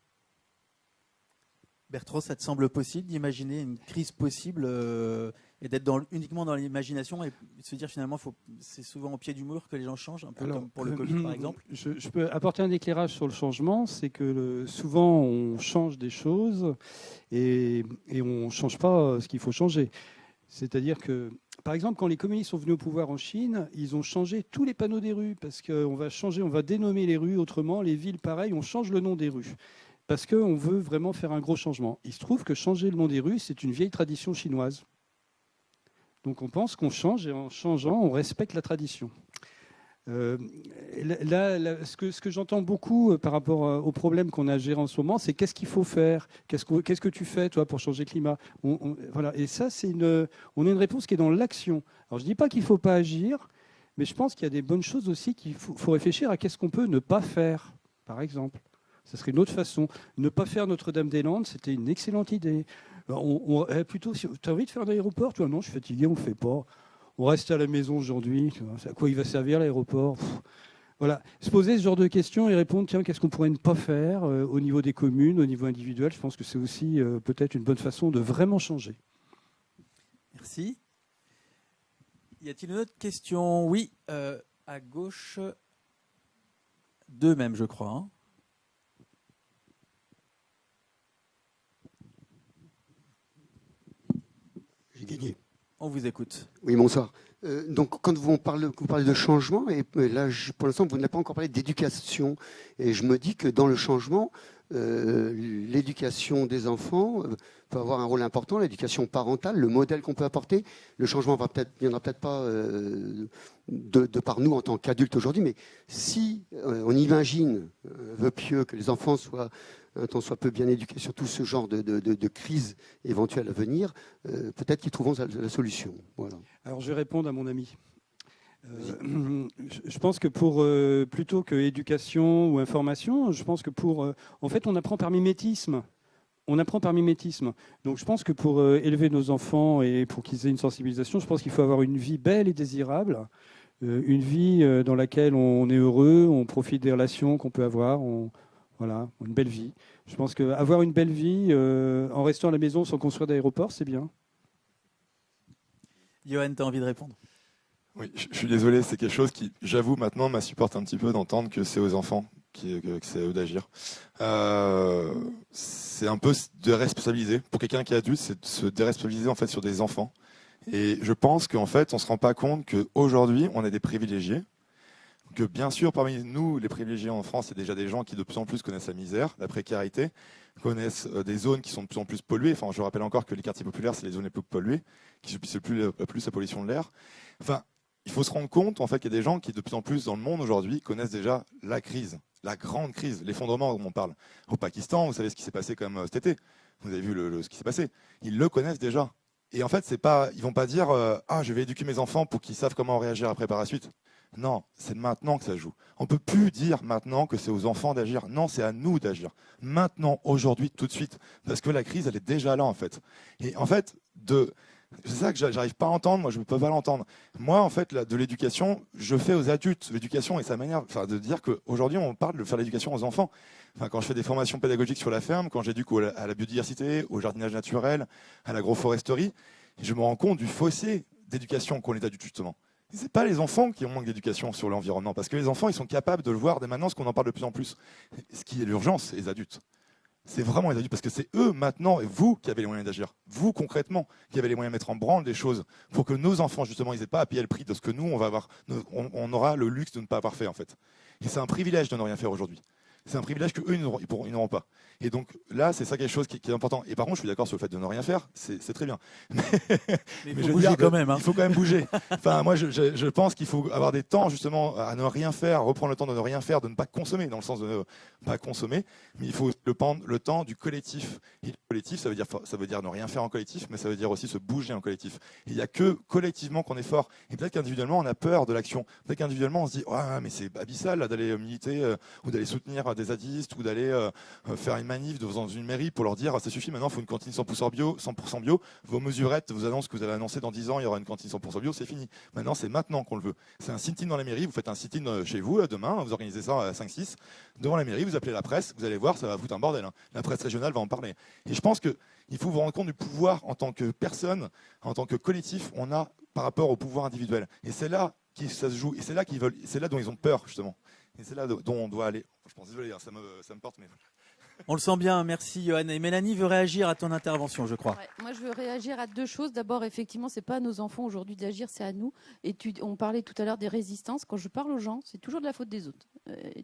Bertrand, ça te semble possible d'imaginer une crise possible et d'être uniquement dans l'imagination et de se dire finalement c'est souvent au pied du mur que les gens changent, un peu comme pour le Covid par exemple? Je peux apporter un éclairage sur le changement, c'est que souvent on change des choses et on ne change pas ce qu'il faut changer. C'est-à-dire que, par exemple, quand les communistes sont venus au pouvoir en Chine, ils ont changé tous les panneaux des rues parce qu'on va dénommer les rues autrement, les villes pareil, on change le nom des rues. Parce qu'on veut vraiment faire un gros changement. Il se trouve que changer le nom des rues, c'est une vieille tradition chinoise. Donc on pense qu'on change, et en changeant, on respecte la tradition. Ce que j'entends beaucoup par rapport aux problèmes qu'on a à gérer en ce moment, c'est qu'est-ce qu'il faut faire? Qu'est-ce que tu fais, toi, pour changer le climat? Voilà. Et ça, on a une réponse qui est dans l'action. Alors je ne dis pas qu'il ne faut pas agir, mais je pense qu'il y a des bonnes choses aussi qu'il faut réfléchir à qu'est-ce qu'on peut ne pas faire, par exemple. Ça serait une autre façon. Ne pas faire Notre-Dame-des-Landes, c'était une excellente idée. Plutôt, si tu as envie de faire un aéroport, toi, non, je suis fatigué, on ne le fait pas. On reste à la maison aujourd'hui. À quoi il va servir l'aéroport? Voilà. Se poser ce genre de questions et répondre, tiens, qu'est-ce qu'on pourrait ne pas faire au niveau des communes, au niveau individuel, je pense que c'est aussi peut-être une bonne façon de vraiment changer. Merci. Y a-t-il une autre question? Oui, à gauche. Deux même, je crois. Hein. J'ai gagné. On vous écoute. Oui, bonsoir. Donc, quand vous parlez de changement, et là, pour l'instant, vous n'avez pas encore parlé d'éducation. Et je me dis que dans le changement, l'éducation des enfants peut avoir un rôle important, l'éducation parentale, le modèle qu'on peut apporter. Le changement viendra peut-être pas de par nous en tant qu'adultes aujourd'hui, mais si on imagine, vœu pieux, que les enfants soient un tant soit peu bien éduqués sur tout ce genre de crise éventuelle à venir, peut-être qu'ils trouveront la solution. Voilà. Alors je vais répondre à mon ami. Je pense que plutôt que éducation ou information, je pense que en fait, on apprend par mimétisme. Donc je pense que pour élever nos enfants et pour qu'ils aient une sensibilisation, je pense qu'il faut avoir une vie belle et désirable, une vie dans laquelle on est heureux, on profite des relations qu'on peut avoir, voilà, une belle vie. Je pense qu'avoir une belle vie en restant à la maison sans construire d'aéroport, c'est bien. Johan, tu as envie de répondre? Oui, je suis désolé, c'est quelque chose qui, j'avoue, maintenant m'insupporte un petit peu d'entendre que c'est aux enfants, que c'est à eux d'agir. C'est un peu de responsabiliser. Pour quelqu'un qui est adulte, c'est de se déresponsabiliser en fait sur des enfants. Et je pense qu'en fait, on se rend pas compte qu'aujourd'hui, on est des privilégiés. Que bien sûr, parmi nous, les privilégiés en France, c'est déjà des gens qui de plus en plus connaissent la misère, la précarité, connaissent des zones qui sont de plus en plus polluées. Enfin, je rappelle encore que les quartiers populaires, c'est les zones les plus polluées, qui subissent le plus la pollution de l'air. Enfin, il faut se rendre compte en fait qu'il y a des gens qui de plus en plus dans le monde aujourd'hui connaissent déjà la crise, la grande crise, l'effondrement dont on parle. Au Pakistan, vous savez ce qui s'est passé comme cet été. Vous avez vu ce qui s'est passé. Ils le connaissent déjà. Et en fait, c'est pas, ils vont pas dire je vais éduquer mes enfants pour qu'ils savent comment réagir après par la suite. Non, c'est maintenant que ça joue. On peut plus dire maintenant que c'est aux enfants d'agir. Non, c'est à nous d'agir. Maintenant, aujourd'hui, tout de suite, parce que la crise, elle est déjà là en fait. Et en fait, c'est ça que j'arrive pas à entendre. Moi, je ne peux pas l'entendre. Moi, en fait, de l'éducation, je fais aux adultes l'éducation et sa manière, de dire qu'aujourd'hui, on parle de faire l'éducation aux enfants. Quand je fais des formations pédagogiques sur la ferme, quand j'éduque à la biodiversité, au jardinage naturel, à l'agroforesterie, je me rends compte du fossé d'éducation qu'ont les adultes justement. Ce n'est pas les enfants qui ont manque d'éducation sur l'environnement, parce que les enfants, ils sont capables de le voir dès maintenant, ce qu'on en parle de plus en plus. Ce qui est l'urgence, c'est les adultes. C'est vraiment les adultes, parce que c'est eux maintenant, et vous qui avez les moyens d'agir, vous concrètement, qui avez les moyens de mettre en branle des choses pour que nos enfants, justement, ils n'aient pas à payer le prix de ce que nous, on va avoir. On aura le luxe de ne pas avoir fait, en fait. Et c'est un privilège de ne rien faire aujourd'hui. C'est un privilège qu'eux, ils n'auront pas. Et donc là, c'est ça quelque chose qui est important. Et par contre, je suis d'accord sur le fait de ne rien faire, c'est très bien. Mais il faut bouger quand même. Il faut quand même bouger. Moi, je pense qu'il faut avoir des temps justement à ne rien faire, reprendre le temps de ne rien faire, de ne pas consommer, dans le sens de ne pas consommer. Mais il faut prendre le temps du collectif. Et le collectif, ça veut dire ne rien faire en collectif, mais ça veut dire aussi se bouger en collectif. Et il n'y a que collectivement qu'on est fort. Et peut-être qu'individuellement, on a peur de l'action. Peut-être qu'individuellement, on se dit mais c'est abyssal là, d'aller militer ou d'aller soutenir des zadistes ou d'aller faire une manif dans une mairie pour leur dire ça suffit, maintenant il faut une cantine 100% bio, vos mesurettes vous annoncent que vous allez annoncer dans 10 ans il y aura une cantine 100% bio, c'est fini. Maintenant c'est maintenant qu'on le veut. C'est un sit-in dans la mairie, vous faites un sit-in chez vous demain, vous organisez ça à 5-6 devant la mairie, vous appelez la presse, vous allez voir, ça va foutre un bordel. La presse régionale va en parler. Et je pense qu'il faut vous rendre compte du pouvoir en tant que personne, en tant que collectif, on a par rapport au pouvoir individuel. Et c'est là que ça se joue, et c'est là qu'ils veulent, c'est là dont ils ont peur justement. Et c'est là dont on doit aller. Je pense, désolé, ça me porte, mais... On le sent bien, merci Johan. Et Mélanie veut réagir à ton intervention, je crois. Ouais, moi, je veux réagir à deux choses. D'abord, effectivement, c'est pas à nos enfants aujourd'hui d'agir, c'est à nous. Et on parlait tout à l'heure des résistances. Quand je parle aux gens, c'est toujours de la faute des autres.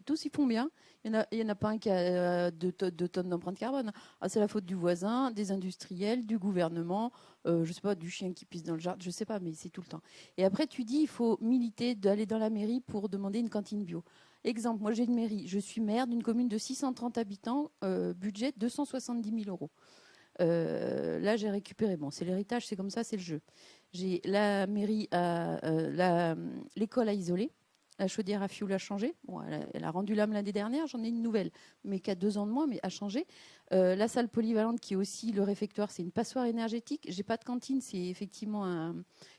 Tous, ils font bien. Il y en a pas un qui a 2 tonnes d'empreinte carbone. C'est la faute du voisin, des industriels, du gouvernement, je sais pas, du chien qui pisse dans le jardin, je sais pas, mais c'est tout le temps. Et après, tu dis, il faut militer, d'aller dans la mairie pour demander une cantine bio. Exemple, moi j'ai une mairie, je suis maire d'une commune de 630 habitants, budget 270 000 euros. Là j'ai récupéré, bon c'est l'héritage, c'est comme ça, c'est le jeu. J'ai la mairie, l'école a isolé, la chaudière à fioul a changé, bon, elle a rendu l'âme l'année dernière, j'en ai une nouvelle, mais qui a 2 ans de moins, mais a changé. La salle polyvalente qui est aussi le réfectoire, c'est une passoire énergétique. J'ai pas de cantine, c'est effectivement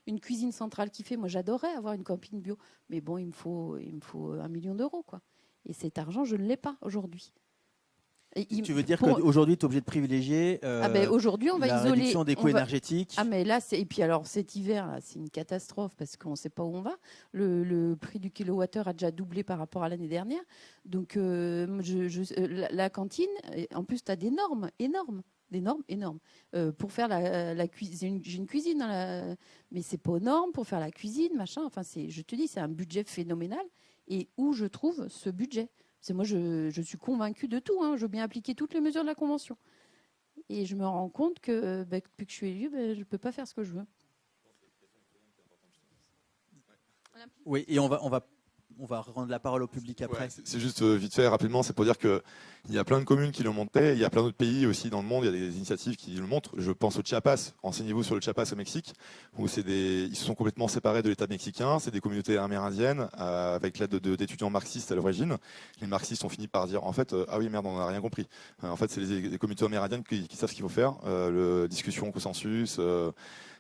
une cuisine centrale qui fait. Moi, j'adorerais avoir une cantine bio, mais bon, il me faut 1 million d'euros, quoi. Et cet argent, je ne l'ai pas aujourd'hui. Tu veux dire qu'aujourd'hui, tu es obligé de privilégier aujourd'hui, on va la isoler, réduction des coûts énergétiques. Mais là, et puis alors cet hiver, là, c'est une catastrophe parce qu'on ne sait pas où on va. Le prix du kilowattheure a déjà doublé par rapport à l'année dernière. Donc, la cantine, en plus, tu as des normes énormes. Pour faire la cuisine, j'ai une cuisine, mais c'est pas aux normes pour faire la cuisine, machin. Enfin, je te dis, c'est un budget phénoménal. Et où je trouve ce budget? Moi, je suis convaincue de tout. Je veux bien appliquer toutes les mesures de la Convention. Et je me rends compte que depuis que je suis élue, je ne peux pas faire ce que je veux. Oui, et on va rendre la parole au public après. Ouais, c'est juste vite fait, rapidement, c'est pour dire qu'il y a plein de communes qui le montaient, il y a plein d'autres pays aussi dans le monde, il y a des initiatives qui le montrent. Je pense au Chiapas, renseignez-vous sur le Chiapas au Mexique, où ils se sont complètement séparés de l'État mexicain, c'est des communautés amérindiennes avec l'aide d'étudiants marxistes à l'origine. Les marxistes ont fini par dire, en fait, ah oui merde, on n'a rien compris. En fait, c'est les communautés amérindiennes qui savent ce qu'il faut faire, discussion, consensus,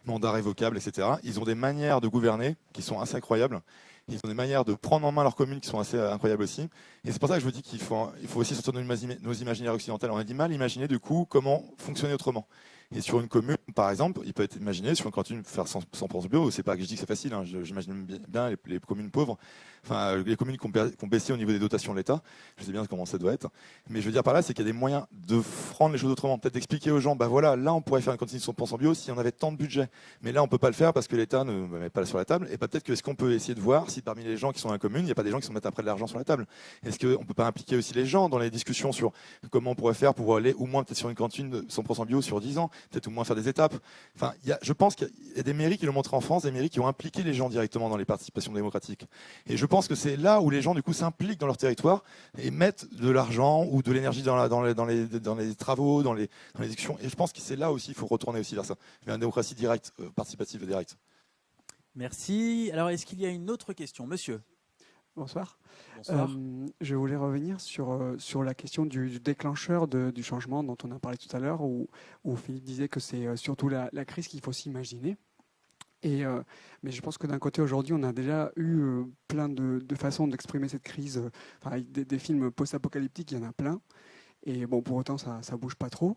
mandat révocable, etc. Ils ont des manières de gouverner qui sont assez incroyables. Ils ont des manières de prendre en main leur commune qui sont assez incroyables aussi. Et c'est pour ça que je vous dis qu'il faut aussi sortir de nos imaginaires occidentaux. On a du mal à imaginer du coup comment fonctionner autrement. Et sur une commune, par exemple, il peut être imaginé sur une cantine faire 100% bio. C'est pas que je dis que c'est facile. J'imagine bien les communes pauvres, enfin les communes qui ont baissé au niveau des dotations de l'État. Je sais bien comment ça doit être. Mais je veux dire par là, c'est qu'il y a des moyens de prendre les choses autrement. Peut-être d'expliquer aux gens, voilà, là on pourrait faire une cantine 100% bio si on avait tant de budget. Mais là on peut pas le faire parce que l'État ne met pas sur la table. Et peut-être est-ce qu'on peut essayer de voir si parmi les gens qui sont dans la commune, il n'y a pas des gens qui se mettent après de l'argent sur la table. Est-ce qu'on peut pas impliquer aussi les gens dans les discussions sur comment on pourrait faire pour aller au moins peut-être sur une cantine 100% bio sur 10 ans. peut-être au moins faire des étapes. Enfin, je pense qu'il y a des mairies qui l'ont montré en France, des mairies qui ont impliqué les gens directement dans les participations démocratiques. Et je pense que c'est là où les gens du coup s'impliquent dans leur territoire et mettent de l'argent ou de l'énergie dans les travaux, dans les discussions. Et je pense que c'est là aussi, il faut retourner aussi vers ça, vers une démocratie directe, participative et directe. Merci. Alors, est-ce qu'il y a une autre question, monsieur? Bonsoir. Bonsoir. Je voulais revenir sur la question du déclencheur du changement dont on a parlé tout à l'heure, où Philippe disait que c'est surtout la crise qu'il faut s'imaginer. Mais je pense que d'un côté, aujourd'hui, on a déjà eu plein de façons d'exprimer cette crise. Avec des films post-apocalyptiques, il y en a plein. Et bon, pour autant, ça ne bouge pas trop.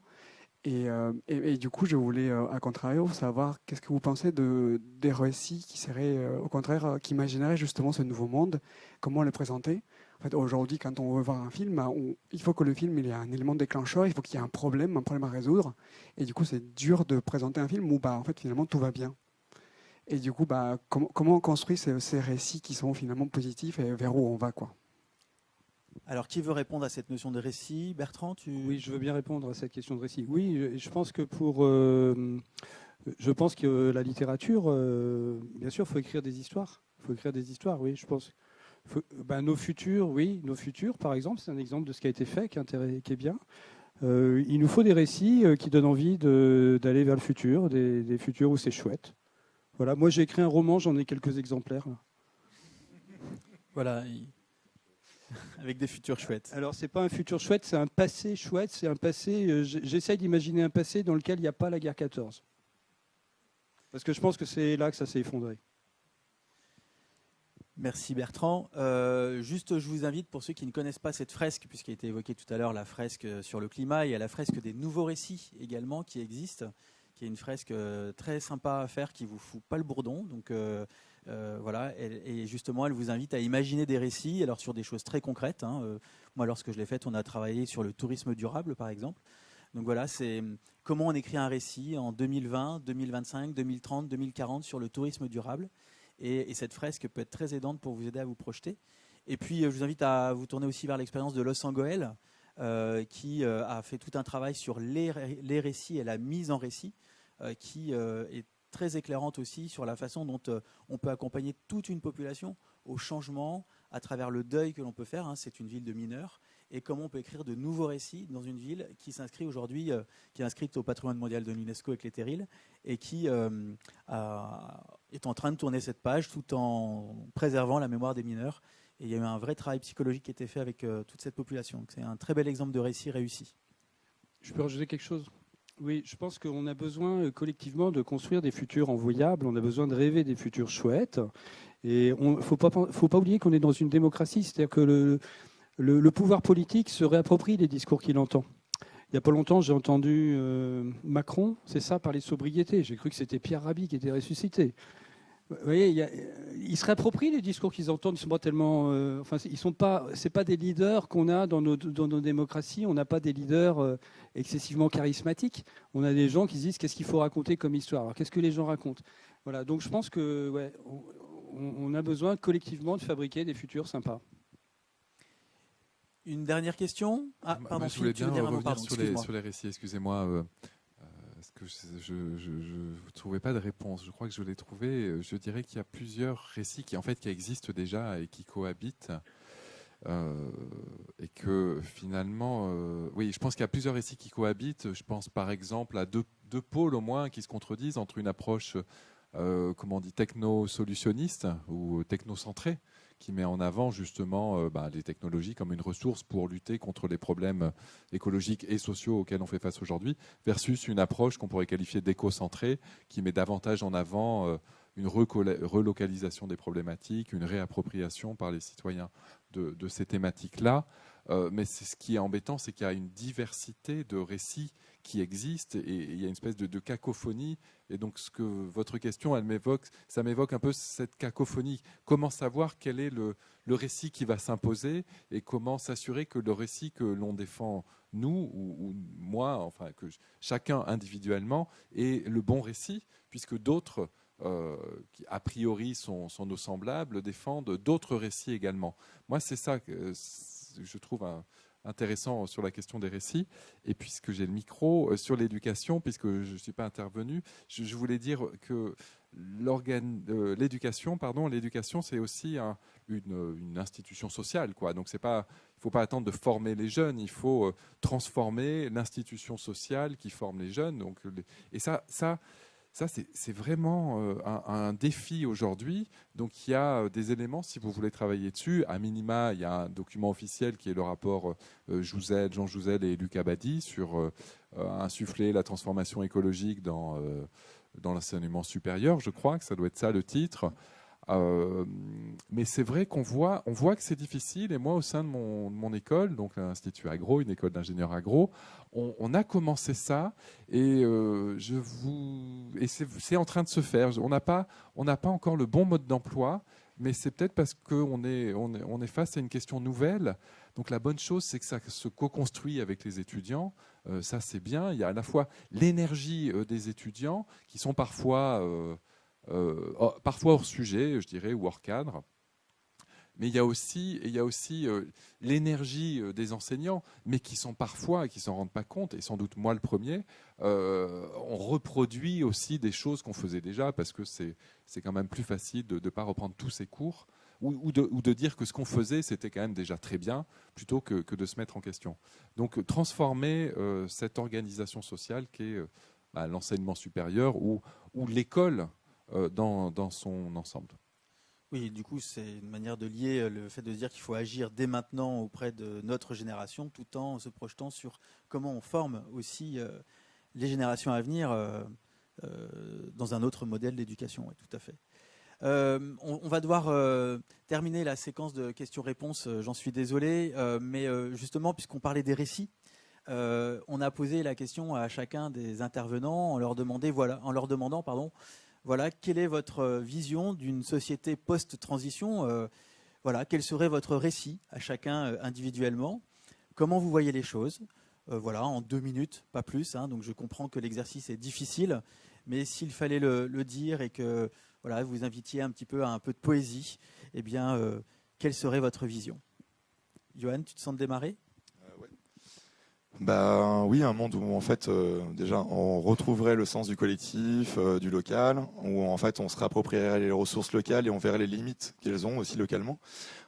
Et du coup, je voulais, à contrario, savoir qu'est-ce que vous pensez des récits qui seraient, au contraire, qui imagineraient justement ce nouveau monde, comment le présenter. En fait, aujourd'hui, quand on veut voir un film, il faut que le film il ait un élément déclencheur, il faut qu'il y ait un problème à résoudre. Et du coup, c'est dur de présenter un film où, en fait, finalement, tout va bien. Et du coup, comment on construit ces récits qui sont finalement positifs et vers où on va, quoi. Alors, qui veut répondre à cette notion de récit? Bertrand, Oui, je veux bien répondre à cette question de récit. Oui, je pense que la littérature, bien sûr, il faut écrire des histoires. Il faut écrire des histoires, oui, je pense. Nos futurs, par exemple, c'est un exemple de ce qui a été fait, qui est bien. Il nous faut des récits qui donnent envie d'aller vers le futur, des futurs où c'est chouette. Voilà, moi j'ai écrit un roman, j'en ai quelques exemplaires. Là. Voilà. Avec des futurs chouettes. Alors, c'est pas un futur chouette, c'est un passé chouette. C'est un passé. J'essaye d'imaginer un passé dans lequel il n'y a pas la guerre 14. Parce que je pense que c'est là que ça s'est effondré. Merci Bertrand. Juste, je vous invite, pour ceux qui ne connaissent pas cette fresque, puisqu'il a été évoqué tout à l'heure la fresque sur le climat, il y a la fresque des nouveaux récits également qui existe, qui est une fresque très sympa à faire, qui vous fout pas le bourdon. Donc voilà, et justement, elle vous invite à imaginer des récits, alors sur des choses très concrètes. Moi, lorsque je l'ai faite, on a travaillé sur le tourisme durable, par exemple. Donc voilà, c'est comment on écrit un récit en 2020, 2025, 2030, 2040 sur le tourisme durable. Et cette fresque peut être très aidante pour vous aider à vous projeter. Et puis, je vous invite à vous tourner aussi vers l'expérience de Los Angeles, qui a fait tout un travail sur les récits et la mise en récit, qui est très éclairante aussi sur la façon dont on peut accompagner toute une population au changement à travers le deuil que l'on peut faire. C'est une ville de mineurs. Et comment on peut écrire de nouveaux récits dans une ville qui s'inscrit aujourd'hui, qui est inscrite au patrimoine mondial de l'UNESCO avec les terrils, et qui est en train de tourner cette page tout en préservant la mémoire des mineurs. Et il y a eu un vrai travail psychologique qui a été fait avec toute cette population. Donc c'est un très bel exemple de récit réussi. Je peux rajouter quelque chose ? Oui, je pense qu'on a besoin collectivement de construire des futurs envoyables, on a besoin de rêver des futurs chouettes. Et il ne faut pas oublier qu'on est dans une démocratie, c'est-à-dire que le pouvoir politique se réapproprie les discours qu'il entend. Il n'y a pas longtemps, j'ai entendu Macron, c'est ça, parler de sobriété. J'ai cru que c'était Pierre Rabhi qui était ressuscité. Vous voyez, ils se réapproprient les discours qu'ils entendent. Ils sont pas tellement, c'est pas des leaders qu'on a dans nos démocraties. On n'a pas des leaders excessivement charismatiques. On a des gens qui se disent qu'est-ce qu'il faut raconter comme histoire. Alors qu'est-ce que les gens racontent? Voilà. Donc je pense que on a besoin collectivement de fabriquer des futurs sympas. Une dernière question? Pardon, je voulais bien revenir sur les récits. Excusez-moi. Parce que je ne trouvais pas de réponse. Je crois que je l'ai trouvé. Je dirais qu'il y a plusieurs récits qui existent déjà et qui cohabitent. Et que finalement, oui, je pense qu'il y a plusieurs récits qui cohabitent. Je pense par exemple à deux pôles au moins qui se contredisent entre une approche, techno-solutionniste ou technocentrée, qui met en avant justement les technologies comme une ressource pour lutter contre les problèmes écologiques et sociaux auxquels on fait face aujourd'hui, versus une approche qu'on pourrait qualifier d'éco-centrée, qui met davantage en avant une relocalisation des problématiques, une réappropriation par les citoyens de ces thématiques-là. Mais ce qui est embêtant, c'est qu'il y a une diversité de récits qui existent et il y a une espèce de cacophonie. Et donc, ce que votre question, ça m'évoque un peu cette cacophonie. Comment savoir quel est le récit qui va s'imposer et comment s'assurer que le récit que l'on défend, nous ou moi, enfin que chacun individuellement, est le bon récit, puisque d'autres, qui a priori sont nos semblables, défendent d'autres récits également. Moi, c'est ça que je trouve intéressant sur la question des récits. Et puisque j'ai le micro, sur l'éducation, puisque je ne suis pas intervenu, je voulais dire que l'éducation, c'est aussi une institution sociale, quoi. Donc il ne faut pas attendre de former les jeunes, il faut transformer l'institution sociale qui forme les jeunes. Donc, et ça c'est vraiment un défi aujourd'hui. Donc il y a des éléments, si vous voulez travailler dessus. À minima, il y a un document officiel qui est le rapport Jean Jouzel et Luc Abadi sur insuffler la transformation écologique dans l'enseignement supérieur. Je crois que ça doit être ça le titre. Mais c'est vrai qu'on voit que c'est difficile. Et moi, au sein de mon école, donc l'Institut Agro, une école d'ingénieurs agro, on a commencé ça et c'est en train de se faire. On n'a pas encore le bon mode d'emploi, mais c'est peut-être parce qu'on est face à une question nouvelle. Donc la bonne chose, c'est que ça se co-construit avec les étudiants. Ça, c'est bien. Il y a à la fois l'énergie des étudiants qui sont parfois hors sujet, je dirais, ou hors cadre. Mais il y a aussi l'énergie des enseignants, mais qui sont parfois, et qui ne s'en rendent pas compte, et sans doute moi le premier, on reproduit aussi des choses qu'on faisait déjà, parce que c'est quand même plus facile de ne pas reprendre tous ces cours, ou de dire que ce qu'on faisait, c'était quand même déjà très bien, plutôt que de se mettre en question. Donc transformer cette organisation sociale qu'est l'enseignement supérieur ou l'école dans son ensemble. Oui, du coup, c'est une manière de lier le fait de dire qu'il faut agir dès maintenant auprès de notre génération, tout en se projetant sur comment on forme aussi les générations à venir dans un autre modèle d'éducation. Oui, tout à fait. On va devoir terminer la séquence de questions-réponses, j'en suis désolé, mais justement, puisqu'on parlait des récits, on a posé la question à chacun des intervenants en leur demandant, quelle est votre vision d'une société post-transition, quel serait votre récit à chacun individuellement, comment vous voyez les choses, en 2 minutes, pas plus, donc je comprends que l'exercice est difficile, mais s'il fallait le dire et que vous invitiez un petit peu à un peu de poésie, eh bien, quelle serait votre vision? Johan, tu te sens de démarrer? Oui, un monde où en fait déjà on retrouverait le sens du collectif, du local, où en fait on se réapproprierait les ressources locales et on verrait les limites qu'elles ont aussi localement,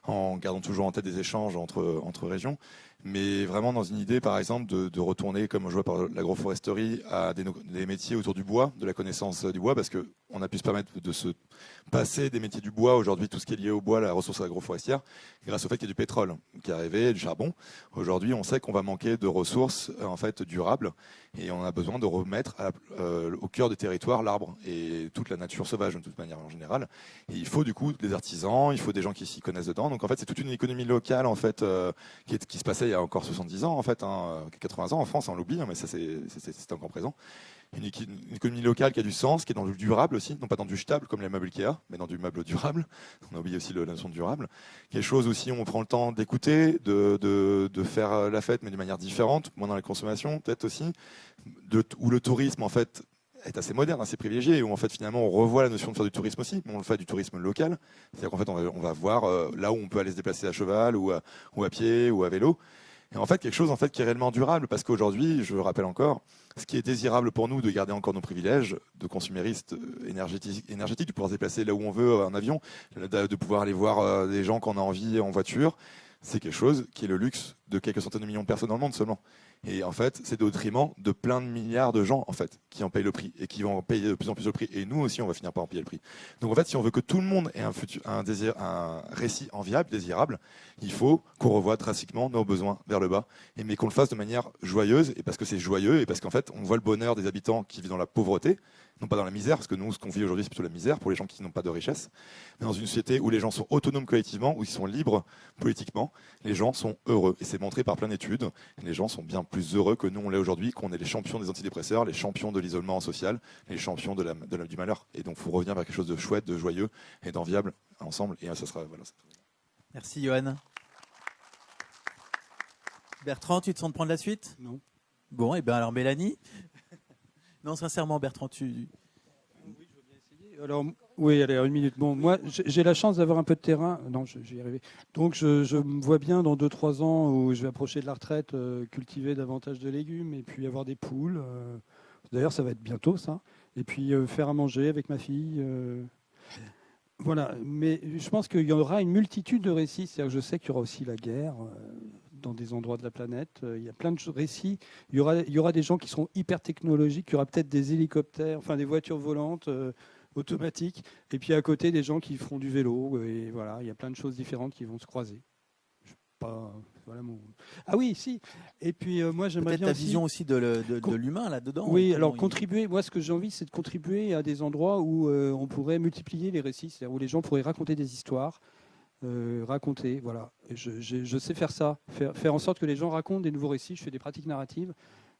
en gardant toujours en tête des échanges entre régions, mais vraiment dans une idée par exemple de retourner, comme je vois par l'agroforesterie, à des métiers autour du bois, de la connaissance du bois, parce que on a pu se permettre de se passer des métiers du bois aujourd'hui, tout ce qui est lié au bois, la ressource agroforestière, grâce au fait qu'il y a du pétrole qui est arrivé, du charbon. Aujourd'hui, on sait qu'on va manquer de ressources en fait durables et on a besoin de remettre au cœur des territoires l'arbre et toute la nature sauvage de toute manière en général. Et il faut du coup des artisans, il faut des gens qui s'y connaissent dedans. Donc en fait, c'est toute une économie locale en fait qui se passait il y a encore 70 ans en fait, 80 ans en France, on l'oublie, mais ça c'est encore présent. Une économie locale qui a du sens, qui est dans du durable aussi, non pas dans du jetable comme les meubles Ikea, mais dans du meuble durable. On a oublié aussi la notion de durable. Quelque chose aussi où on prend le temps d'écouter, de faire la fête, mais d'une manière différente, moins dans la consommation peut-être aussi, où le tourisme en fait est assez moderne, assez privilégié, où en fait finalement on revoit la notion de faire du tourisme aussi, mais on le fait du tourisme local. C'est-à-dire qu'en fait on va voir là où on peut aller se déplacer à cheval ou à pied ou à vélo. Et en fait, quelque chose en fait qui est réellement durable, parce qu'aujourd'hui, je le rappelle encore, ce qui est désirable pour nous de garder encore nos privilèges de consuméristes énergétiques, de pouvoir se déplacer là où on veut en avion, de pouvoir aller voir des gens qu'on a envie en voiture, c'est quelque chose qui est le luxe de quelques centaines de millions de personnes dans le monde seulement. Et en fait, c'est au détriment de plein de milliards de gens en fait qui en payent le prix et qui vont en payer de plus en plus le prix. Et nous aussi, on va finir par en payer le prix. Donc en fait, si on veut que tout le monde ait un récit enviable, désirable, il faut qu'on revoie drastiquement nos besoins vers le bas, mais qu'on le fasse de manière joyeuse, et parce que c'est joyeux, et parce qu'en fait, on voit le bonheur des habitants qui vivent dans la pauvreté, non pas dans la misère, parce que nous, ce qu'on vit aujourd'hui, c'est plutôt la misère pour les gens qui n'ont pas de richesse, mais dans une société où les gens sont autonomes collectivement, où ils sont libres politiquement, les gens sont heureux. Et c'est montré par plein d'études. Les gens sont bien plus heureux que nous, on l'est aujourd'hui, qu'on est les champions des antidépresseurs, les champions de l'isolement social, les champions du malheur. Et donc, il faut revenir vers quelque chose de chouette, de joyeux et d'enviable ensemble. Et ça sera... Voilà. Merci, Johan. Bertrand, tu te sens de prendre la suite? Non. Bon, et bien alors Mélanie. Non, sincèrement, Bertrand, Oui, je veux bien essayer. Alors, Oui, allez, 1 minute. Bon, moi, j'ai la chance d'avoir un peu de terrain. Non, je vais y arriver. Donc, je me vois bien dans 2-3 ans où je vais approcher de la retraite, cultiver davantage de légumes et puis avoir des poules. D'ailleurs, ça va être bientôt, ça. Et puis, faire à manger avec ma fille. Voilà. Mais je pense qu'il y aura une multitude de récits. C'est-à-dire que je sais qu'il y aura aussi la guerre dans des endroits de la planète. Il y a plein de récits. Il y aura des gens qui seront hyper technologiques. Il y aura peut-être des hélicoptères, enfin des voitures volantes. Automatique, et puis à côté des gens qui feront du vélo, et voilà, il y a plein de choses différentes qui vont se croiser. Voilà Ah oui, si. Et puis moi j'aimerais bien peut-être ta vision aussi de l'humain là-dedans. Oui, alors contribuer. Moi, ce que j'ai envie, c'est de contribuer à des endroits où on pourrait multiplier les récits, c'est-à-dire où les gens pourraient raconter des histoires, raconter. Voilà. Et je sais faire ça, faire en sorte que les gens racontent des nouveaux récits. Je fais des pratiques narratives,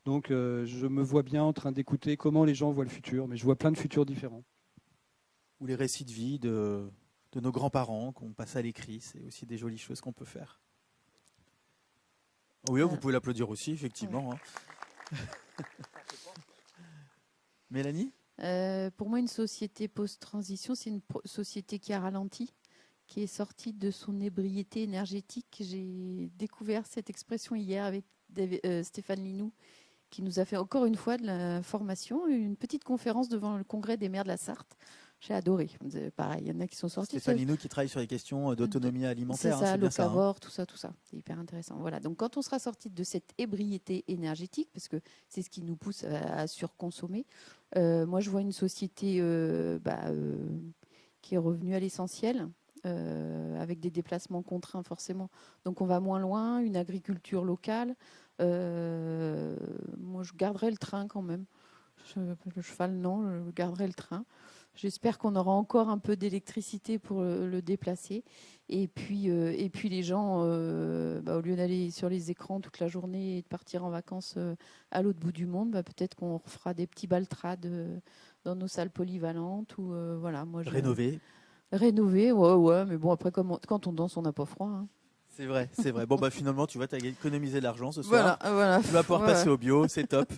donc je me vois bien en train d'écouter comment les gens voient le futur, mais je vois plein de futurs différents. Ou les récits de vie de nos grands-parents qu'on passe à l'écrit, c'est aussi des jolies choses qu'on peut faire. Oui, vous pouvez l'applaudir aussi, effectivement. Ouais. Mélanie ? Pour moi, une société post-transition, c'est une société qui a ralenti, qui est sortie de son ébriété énergétique. J'ai découvert cette expression hier avec Stéphane Linou, qui nous a fait encore une fois de la formation, une petite conférence devant le congrès des maires de la Sarthe. J'ai adoré. Pareil, il y en a qui sont sortis. Stéphane Linou qui travaille sur les questions d'autonomie alimentaire. C'est ça, c'est bien ça, locavore, tout ça. C'est hyper intéressant. Voilà. Donc, quand on sera sorti de cette ébriété énergétique, parce que c'est ce qui nous pousse à surconsommer, moi, je vois une société qui est revenue à l'essentiel, avec des déplacements contraints forcément. Donc, on va moins loin, une agriculture locale. Moi, je garderai le train quand même. Le cheval, non, je garderai le train. J'espère qu'on aura encore un peu d'électricité pour le déplacer. Et puis les gens, au lieu d'aller sur les écrans toute la journée et de partir en vacances à l'autre bout du monde, peut-être qu'on fera des petits baltrades dans nos salles polyvalentes. Ou, voilà, Rénover, ouais. Mais bon, après, quand on danse, on n'a pas froid. Hein. C'est vrai. Bon, finalement, tu vois, tu as économisé de l'argent ce soir. Voilà. Tu vas pouvoir passer au bio, c'est top.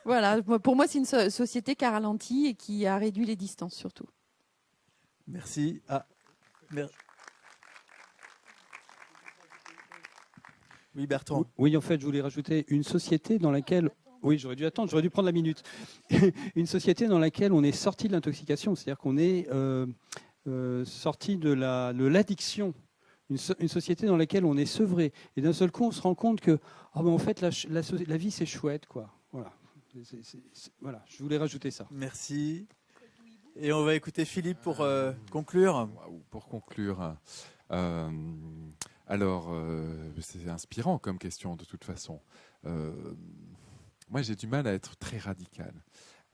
Voilà, pour moi, c'est une société qui a ralenti et qui a réduit les distances surtout. Merci. Oui, Bertrand. Oui, en fait, je voulais rajouter une société dans laquelle... Oui, j'aurais dû prendre la minute. Une société dans laquelle on est sorti de l'intoxication, c'est-à-dire qu'on est sorti de l'addiction. Une société dans laquelle on est sevré. Et d'un seul coup, on se rend compte que en fait, la vie, c'est chouette, quoi. Voilà. Voilà, je voulais rajouter ça. Merci. Et on va écouter Philippe pour conclure. Pour conclure, c'est inspirant comme question de toute façon. Moi, j'ai du mal à être très radical.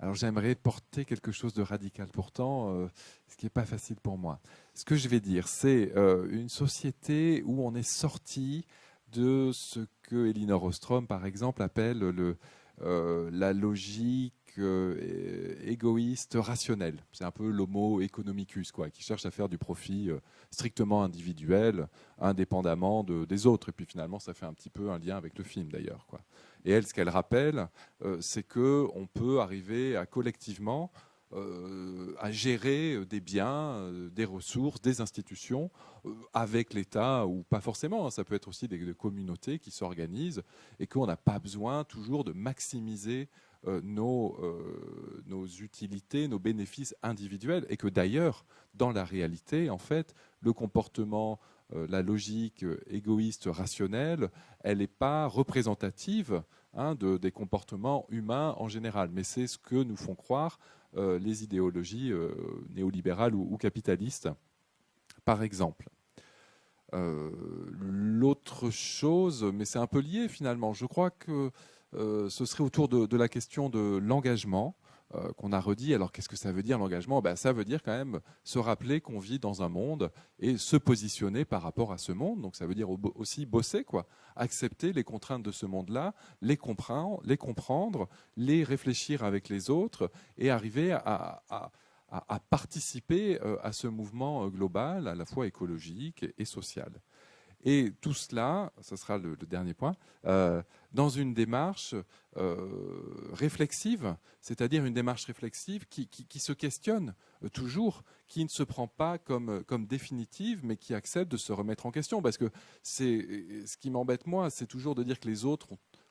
Alors, j'aimerais porter quelque chose de radical. Pourtant, ce qui n'est pas facile pour moi. Ce que je vais dire, c'est une société où on est sorti de ce que Elinor Ostrom, par exemple, appelle la logique égoïste rationnelle. C'est un peu l'homo economicus, qui cherche à faire du profit strictement individuel, indépendamment des autres. Et puis finalement, ça fait un petit peu un lien avec le film d'ailleurs. Et elle, ce qu'elle rappelle, c'est qu'on peut arriver à collectivement à gérer des biens, des ressources, des institutions avec l'État ou pas forcément. Ça peut être aussi des communautés qui s'organisent et qu'on n'a pas besoin toujours de maximiser nos utilités, nos bénéfices individuels et que d'ailleurs, dans la réalité, en fait, le comportement, la logique égoïste rationnelle, elle n'est pas représentative des comportements humains en général. Mais c'est ce que nous font croire les idéologies néolibérales ou capitalistes, par exemple. L'autre chose, mais c'est un peu lié finalement, je crois que ce serait autour de la question de l'engagement qu'on a redit. Alors qu'est-ce que ça veut dire l'engagement ? Ça veut dire quand même se rappeler qu'on vit dans un monde et se positionner par rapport à ce monde. Donc ça veut dire aussi bosser, accepter les contraintes de ce monde-là, les comprendre, les réfléchir avec les autres et arriver à participer à ce mouvement global, à la fois écologique et social. Et tout cela, ce sera le dernier point, dans une démarche réflexive, c'est-à-dire une démarche réflexive qui se questionne toujours, qui ne se prend pas comme définitive, mais qui accepte de se remettre en question. Parce que ce qui m'embête, moi, c'est toujours de dire que les autres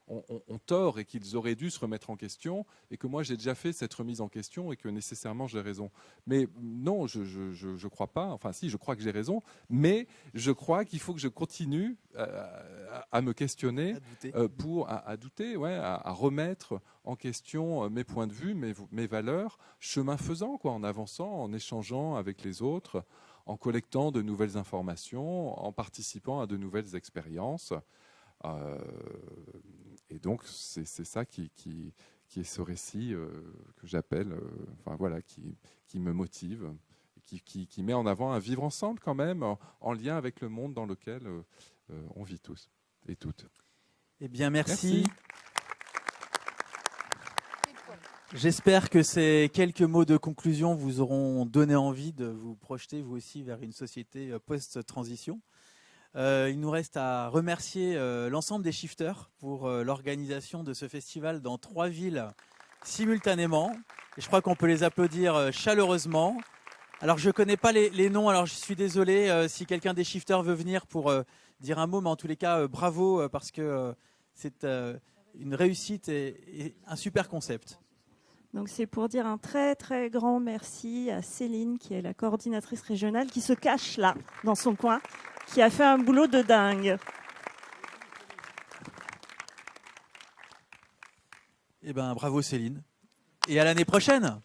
ont tort et qu'ils auraient dû se remettre en question, et que moi j'ai déjà fait cette remise en question et que nécessairement j'ai raison. Mais non, je crois pas. Enfin si, je crois que j'ai raison, mais je crois qu'il faut que je continue à me questionner, à douter, à remettre en question mes points de vue, mes valeurs, chemin faisant, en avançant, en échangeant avec les autres, en collectant de nouvelles informations, en participant à de nouvelles expériences. Et donc, c'est ça qui est ce récit que j'appelle, qui me motive, qui met en avant un vivre ensemble quand même, en lien avec le monde dans lequel on vit tous et toutes. Eh bien, merci. J'espère que ces quelques mots de conclusion vous auront donné envie de vous projeter, vous aussi, vers une société post-transition. Il nous reste à remercier l'ensemble des shifters pour l'organisation de ce festival dans 3 villes simultanément. Et je crois qu'on peut les applaudir chaleureusement. Alors, je ne connais pas les noms, alors je suis désolé si quelqu'un des shifters veut venir pour dire un mot, mais en tous les cas, bravo, parce que c'est une réussite et un super concept. Donc c'est pour dire un très très grand merci à Céline, qui est la coordinatrice régionale, qui se cache là, dans son coin, qui a fait un boulot de dingue. Eh bien, bravo Céline. Et à l'année prochaine.